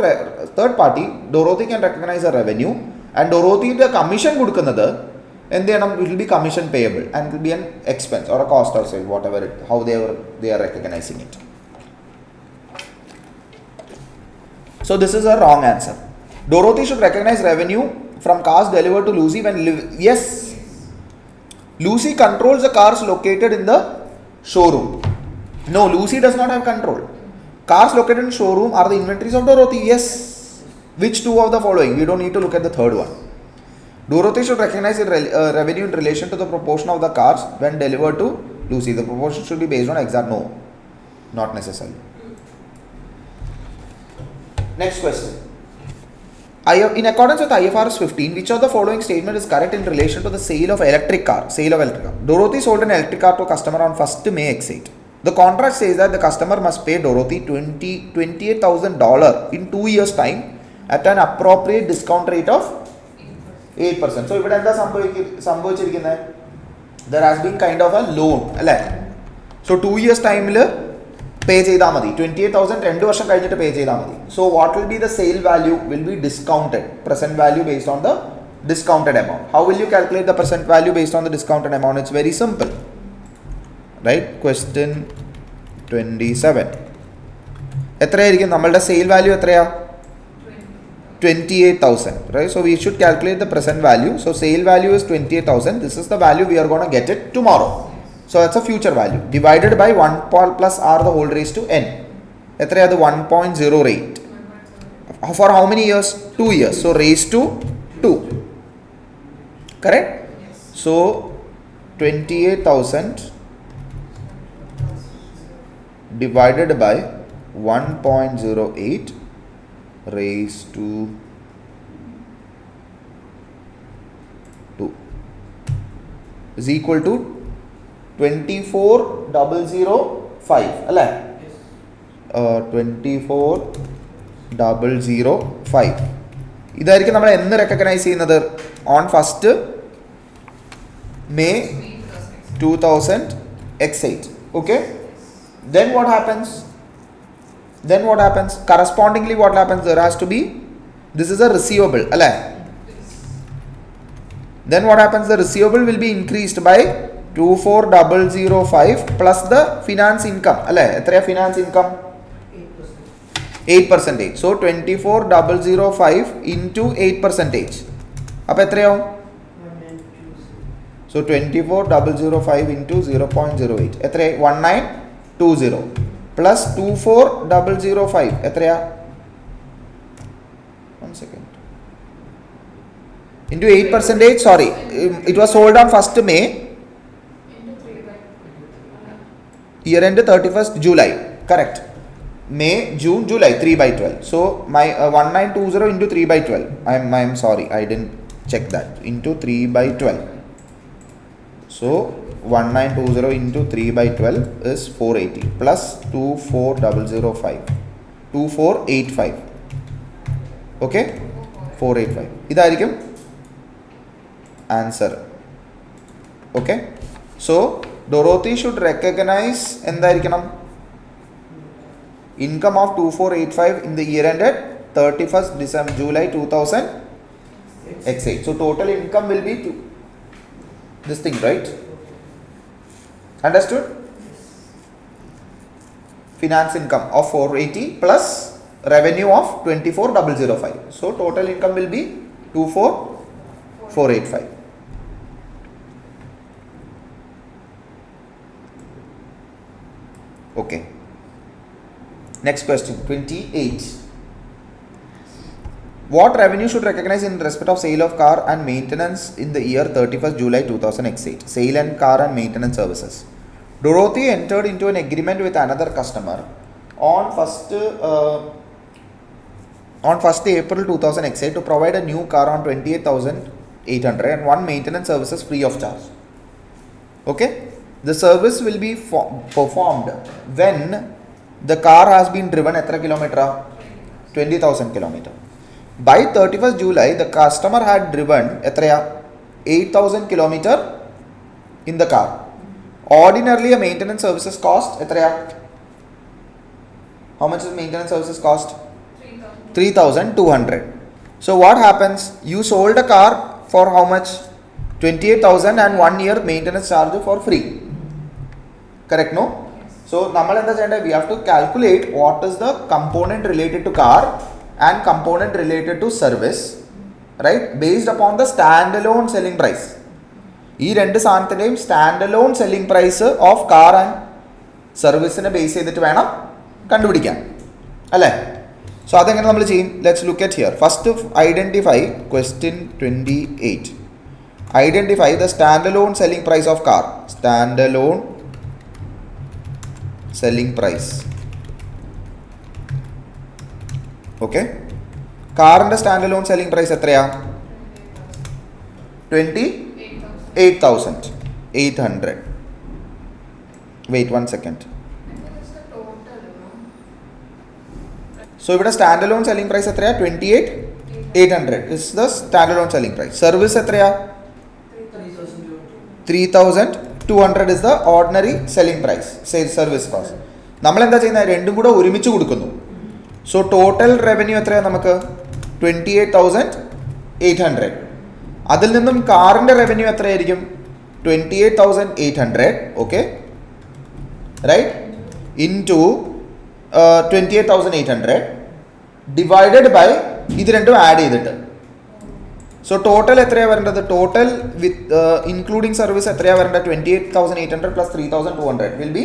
third party, Dorothy can recognize the revenue, and Dorothy the commission kudukkunnathu, and then it will be commission payable, and it will be an expense or a cost or sale, whatever how they are recognizing it. So this is a wrong answer. Dorothy should recognize revenue from cars delivered to Lucy when yes, Lucy controls the cars located in the showroom. No, Lucy does not have control. Cars located in showroom are the inventories of Dorothy. Yes. Which two of the following? We don't need to look at the third one. Dorothy should recognize revenue in relation to the proportion of the cars when delivered to Lucy. The proportion should be based on exact. No, not necessarily. Next question. In accordance with IFRS 15, which of the following statement is correct in relation to the sale of electric car? Dorothy sold an electric car to a customer on 1st May X8. The contract says that the customer must pay Dorothy $28,000 in 2 years' time at an appropriate discount rate of 8%. So, there has been kind of a loan. So, 2 years' time pay cheyda madi 28,000 2 varsham kayinittu pay cheyda madi. So what will be the sale value will be discounted, present value based on the discounted amount. How will you calculate the present value based on the discounted amount? It's very simple, right? Question 27. എത്രയായിരിക്കും നമ്മളുടെ sale value എത്രയാ? 28,000, right? So we should calculate the present value. So sale value is 28,000. This is the value we are going to get it tomorrow. So that's a future value divided by 1 plus r the whole raised to n. എത്രയാ അത്? 1.08. For how many years? 2 years. So raised to 2. Correct? So 28,000 divided by 1.08 raised to 2 is equal to 24,005. 24,005. ഇതായിരിക്കും നമ്മൾ എന്ന് recognise ചെയ്യുന്നത്? On 1st May 2000 X8. Okay? Then what happens? Correspondingly what happens? There has to be, this is a receivable. Then what happens? The receivable will be increased by 24,005 plus the finance income. Etra finance income? 8%. So 24,005 into 8%. Appo etrayavum? So 24,005 into 0.08. Etra? 1920 plus 24,005. Etraya? 1 second. Into 8%. Sorry, it was sold on 1st May. Year end 31st July. Correct. May, June, July. 3/12. So my 1920 into 3/12. I'm sorry, I didn't check that. Into 3/12. So 1920 into 3/12 is 480 plus 24,005. 2485. Okay? 485. ഇതായിരിക്കും answer. Okay? So Dorothy should recognize എന്തായിരിക്കണം? Income of 2485 in the year ended 31st December July 2006. X8. So total income will be this thing, right? Understood? Finance income of 480 plus revenue of 24,005. So total income will be 24,485. Okay. Next question, 28. What revenue should recognize in respect of sale of car and maintenance in the year 31st July 2008? Sale and car and maintenance services. Dorothy entered into an agreement with another customer on 1st April 2008 to provide a new car on 28,800 and one maintenance services free of charge. Okay? The service will be performed when the car has been driven etra kilometer? 20,000 kilometer. By 31st July, the customer had driven 8,000 kilometer in the car. Ordinarily, a maintenance services cost how much is maintenance services cost? 3,200. So what happens? You sold a car for how much? 28,000 and 1 year maintenance charge for free. Correct, no? So we have to calculate what is the component related to car and component related to service, right, based upon the standalone selling price. These two standalone selling price of car and service base ചെയ്തിട്ട് വേണം കണ്ടുപിടിക്കാൻ അല്ലേ? So അതെങ്ങനെ നമ്മൾ ചെയ്യും? Let's look at here. First identify question 28. Identify the standalone selling price of car. Standalone selling price. Okay. Car and standalone selling price എത്രയാ? 28,800. Wait 1 second. So ഇവിടെ standalone selling price എത്രയാ? 28,800 is the standalone selling price. Service എത്രയാ? 3,200 is the ordinary selling price. Sales service cost. നമ്മൾ എന്താ ചെയ്യുന്നത്? രണ്ടും കൂടെ ഒരുമിച്ച് കൊടുക്കുന്നു. So total revenue എത്രയാ നമുക്ക്? 28,800. അതിൽ നിന്നും കാറിൻ്റെ റവന്യൂ എത്രയായിരിക്കും? 28,800. Okay, right, into 28,800 divided by ഇത് രണ്ടും ആഡ് ചെയ്തിട്ട്. സോ ടോട്ടൽ എത്രയാണ് വരേണ്ടത്? ടോട്ടൽ വിത്ത് ഇൻക്ലൂഡിങ് സർവീസ് എത്രയാണ് വരേണ്ടത്? 28,800 പ്ലസ് 3,200 വിൽ ബി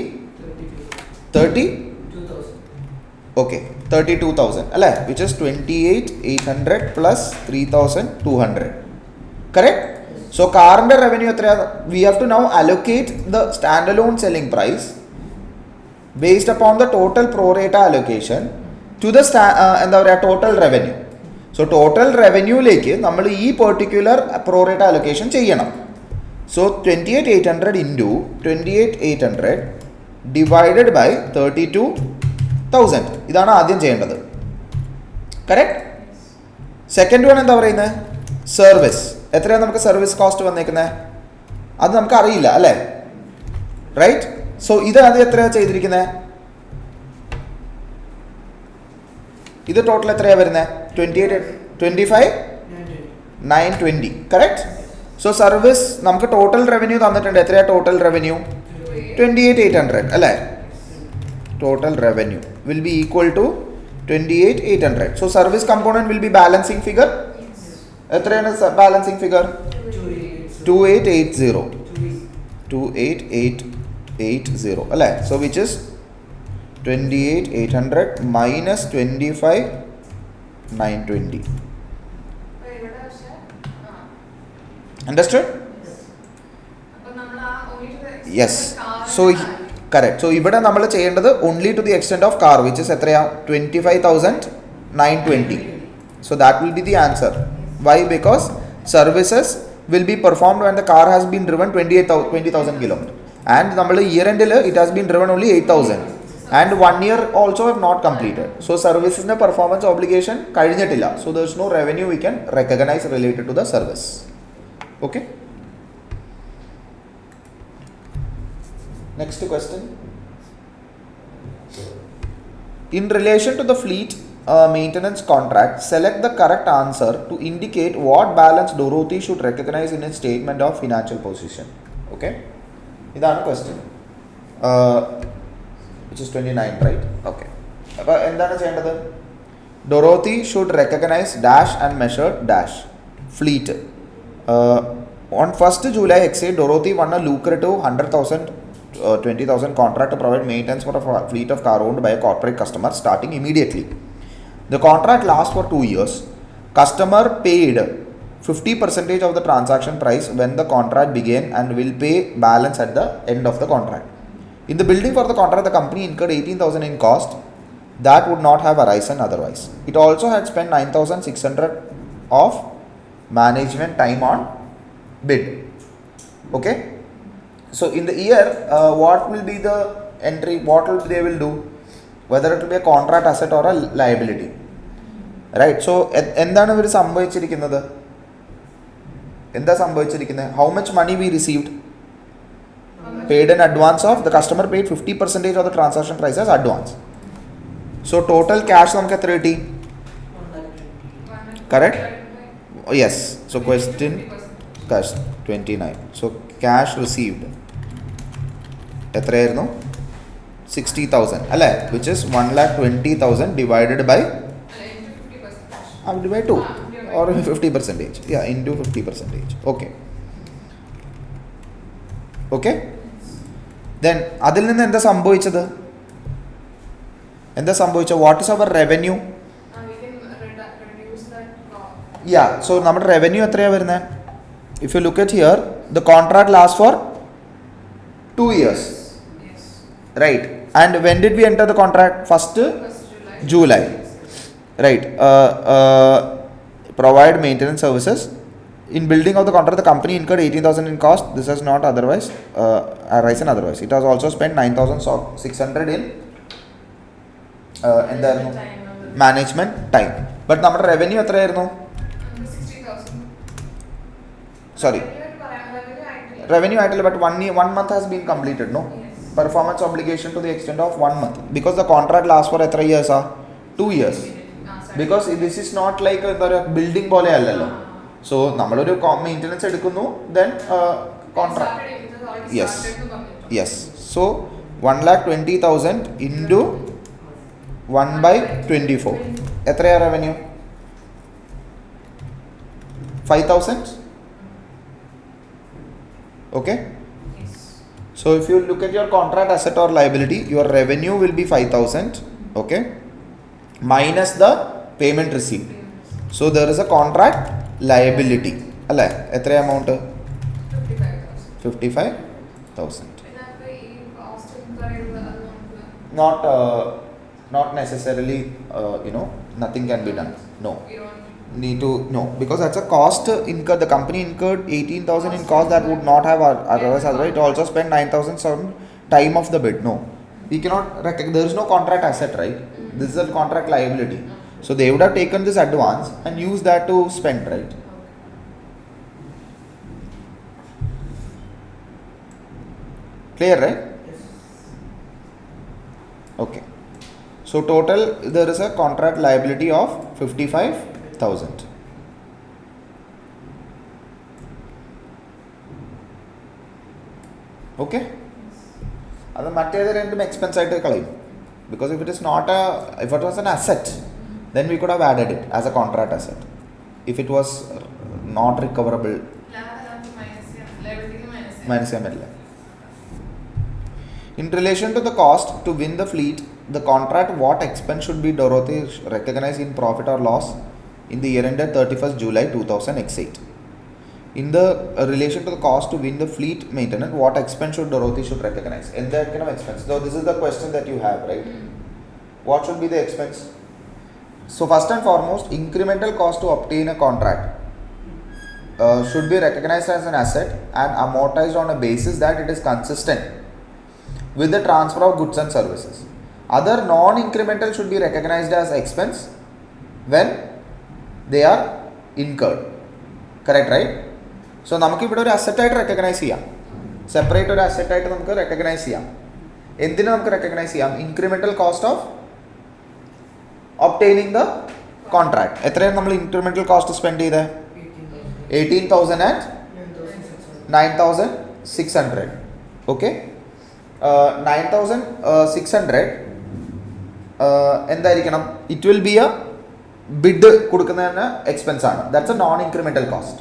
32,000. ഓക്കെ, 32,000 അല്ലേ, which is 28,800 plus 3,200. Correct? So കാറിൻ്റെ റവന്യൂ എത്രയാണ്? We have to now allocate the standalone selling price based upon the total pro rata allocation to the എന്താ പറയുക total revenue. So total റവന്യൂയിലേക്ക് നമ്മൾ ഈ particular pro rata allocation ചെയ്യണം. So 28,800 into 28,800 divided by 32,000 ഇതാണ് ആദ്യം ചെയ്യേണ്ടത്. Correct? Second one എന്താ പറയുന്നത്? സർവീസ്. എത്രയാണ് നമുക്ക് സർവീസ് കോസ്റ്റ് വന്നേക്കുന്നത്? അത് നമുക്ക് അറിയില്ല അല്ലേ, റൈറ്റ്? സോ ഇത് അത് എത്രയാണ് ചെയ്തിരിക്കുന്നത്? ഇത് ടോട്ടൽ എത്രയാണ് വരുന്നത്? 25,920. കറക്റ്റ്? സോ സർവീസ് നമുക്ക് ടോട്ടൽ റവന്യൂ തന്നിട്ടുണ്ട്. എത്രയാണ് ടോട്ടൽ റവന്യൂ? 28,800 അല്ലേ? Total revenue will be equal to 28,800. So service component will be balancing figure. എത്രയാണ് ബാലൻസിങ് ഫിഗർ? 2880. 28,880 അല്ലേ? So which is 28,800 minus 25,920. Understood? Yes. So correct. So ഇവിടെ നമ്മൾ ചെയ്യേണ്ടത് only to the extent of car, which is എത്രയാ? 25,920. So that will be the answer. Why? Because services will be performed when the car has been driven 20,000 kilometers. And നമ്മൾ year endil it has been driven only 8,000. And 1 year also have not completed. So services ne performance obligation കഴിഞ്ഞിട്ടില്ല. So there is no revenue we can recognize related to the service. Okay. Next question. In relation to the fleet a maintenance contract, select the correct answer to indicate what balance Dorothy should recognize in its statement of financial position. Okay? This is the question. Which is 29, right? Okay. Dorothy should recognize dash and measure dash. Fleet. On 1st July XA, Dorothy won a lucrative 100,000 20,000 contract to provide maintenance for a fleet of car owned by a corporate customer starting immediately. The contract lasts for 2 years. Customer paid 50% of the transaction price when the contract began and will pay balance at the end of the contract. In the building for the contract, the company incurred 18,000 in cost that would not have arisen otherwise. It also had spent 9,600 of management time on bid. Okay? So in the year, what will be the entry? What will they will do? Whether it will be a contract asset or a liability. Right? So, എന്താണ് ഇവർ സംഭവിച്ചിരിക്കുന്നത്? എന്താ സംഭവിച്ചിരിക്കുന്നത്? How much money we received? Paid in advance of, the customer paid 50% of the transaction price as advance. So total cash നമുക്ക് എത്ര കിട്ടി? Correct? Oh, yes. So question cash 29. So cash received എത്രയായിരുന്നു? 60,000 അല്ലേ? Which is 1,20,000 divided by divide 2 or 50%. Yeah, into 50%. Okay. Okay? Then അതിൽ നിന്ന് എന്താ സംഭവിച്ചത്? What is our revenue? Yeah, so നമ്മുടെ revenue എത്രയാണ് വരുന്നത്? If you look at here, the contract lasts for 2 years. Yes. Right. And when did we enter the contract? 1st July. Right. Provide maintenance services. In building of the contract, the company incurred 18,000 in cost. This has not otherwise arisen otherwise. It has also spent 9,600 in management time. But നമ്മുടെ revenue എത്രയായിരുന്നു? 60,000. Sorry. Revenue ആയിട്ടില്ല, but 1 month has been completed, no? Yes. Performance obligation to the extent of 1 month. Because the contract lasts for എത്ര years? 2 years. Because this is not like എന്താ പറയുക building പോലെ അല്ലല്ലോ. So നമ്മളൊരു maintenance എടുക്കുന്നു, then contract. Yes. Yes. So 1,20,000 into 1/24. എത്രയാ revenue? 5,000? Okay? Yes. So if you look at your contract asset or liability, your revenue will be 5,000, okay? Minus the payment received. So there is a contract liability. അല്ലേ? എത്ര amount? 55,000. Not necessarily, nothing can be done. No. Need to no, because that's a cost incurred. The company incurred 18,000 in cost that would not have otherwise. It also spent 9,000 some time of the bid. No, we cannot there is no contract asset, right? This is a contract liability. So they would have taken this advance and used that to spend, right? Clear, right? Yes. Okay. So total there is a contract liability of 55,000. Okay? അത് മറ്റേത് രണ്ടും expense ആയിട്ട് കളയും. Because if it was an asset, then we could have added it as a contract asset. If it was not recoverable, minus ചെയ്യാൻ പറ്റില്ല. In relation to the cost to win the fleet, the contract what expense should be Dorothy recognized in profit or loss in the year ended 31st July 2000 X8. In the relation to the cost to win the fleet maintenance, what expense should Dorothy should recognize? In that kind of expense. So this is the question that you have, right? What should be the expense? So first and foremost, incremental cost to obtain a contract should be recognized as an asset and amortized on a basis that it is consistent with the transfer of goods and services. Other non-incremental should be recognized as expense when they are incurred. Correct, right? So നമുക്ക് ഇവിടെ ഒരു asset ആയിട്ട് recognise ചെയ്യാം, separate ഒരു asset ആയിട്ട് നമുക്ക് recognise ചെയ്യാം. എന്തിനു നമുക്ക് റെക്കഗ്നൈസ് ചെയ്യാം? Incremental cost obtaining the contract. എത്രയാണ് നമ്മൾ incremental cost സ്പെൻഡ് ചെയ്തത്? 18,000 and 9,600. Okay, 9,600 എന്തായിരിക്കണം? It will be a bid കൊടുക്കുന്നതിന് എക്സ്പെൻസ് ആണ്. That's a non-incremental cost.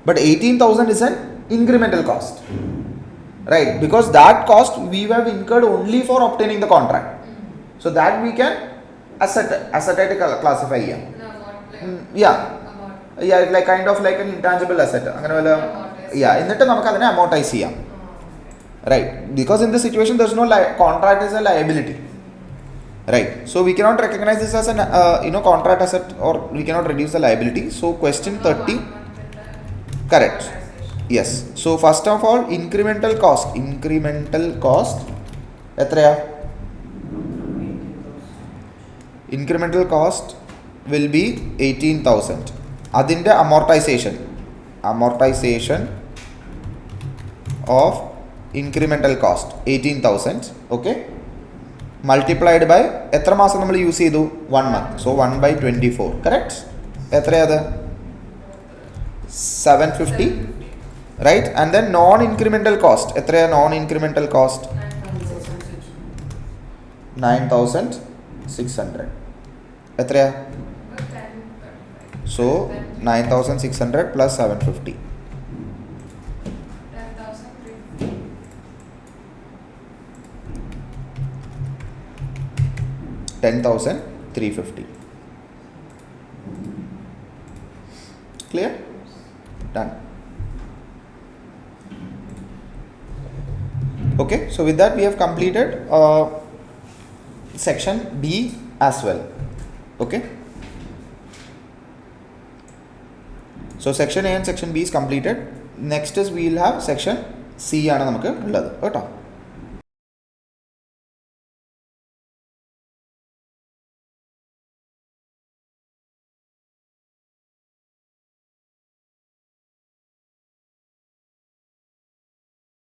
But 18,000 is an incremental cost, right? Because that cost we have incurred only for obtaining the contract. So that we can asset classify here. Yeah, like kind of like an intangible asset. Yeah, എന്നിട്ട് നമുക്ക് അതിനെ amortize ചെയ്യാം, right? Because in this situation there's no contract is a liability, right? So we cannot recognize this as an contract asset, or we cannot reduce the liability. So question 30, correct. Yes. So first of all, incremental cost എത്രയാ? Incremental cost will be 18,000. അതിൻ്റെ amortization of incremental cost 18,000, okay, multiplied by എത്ര മാസം നമ്മൾ use ചെയ്തു? 1 month. So 1/24, correct? എത്രയാത്? 750, right? And then non-incremental cost എത്രയാ? Non-incremental cost 9,600. എത്രയാ? So 9,600 plus 750. 10,350. Clear? Done. Okay, so with that we have completed section B as well. Okay, so section A and section B is completed. Next is we will have section C ആണ് നമുക്ക് ഉള്ളത് കേട്ടോ.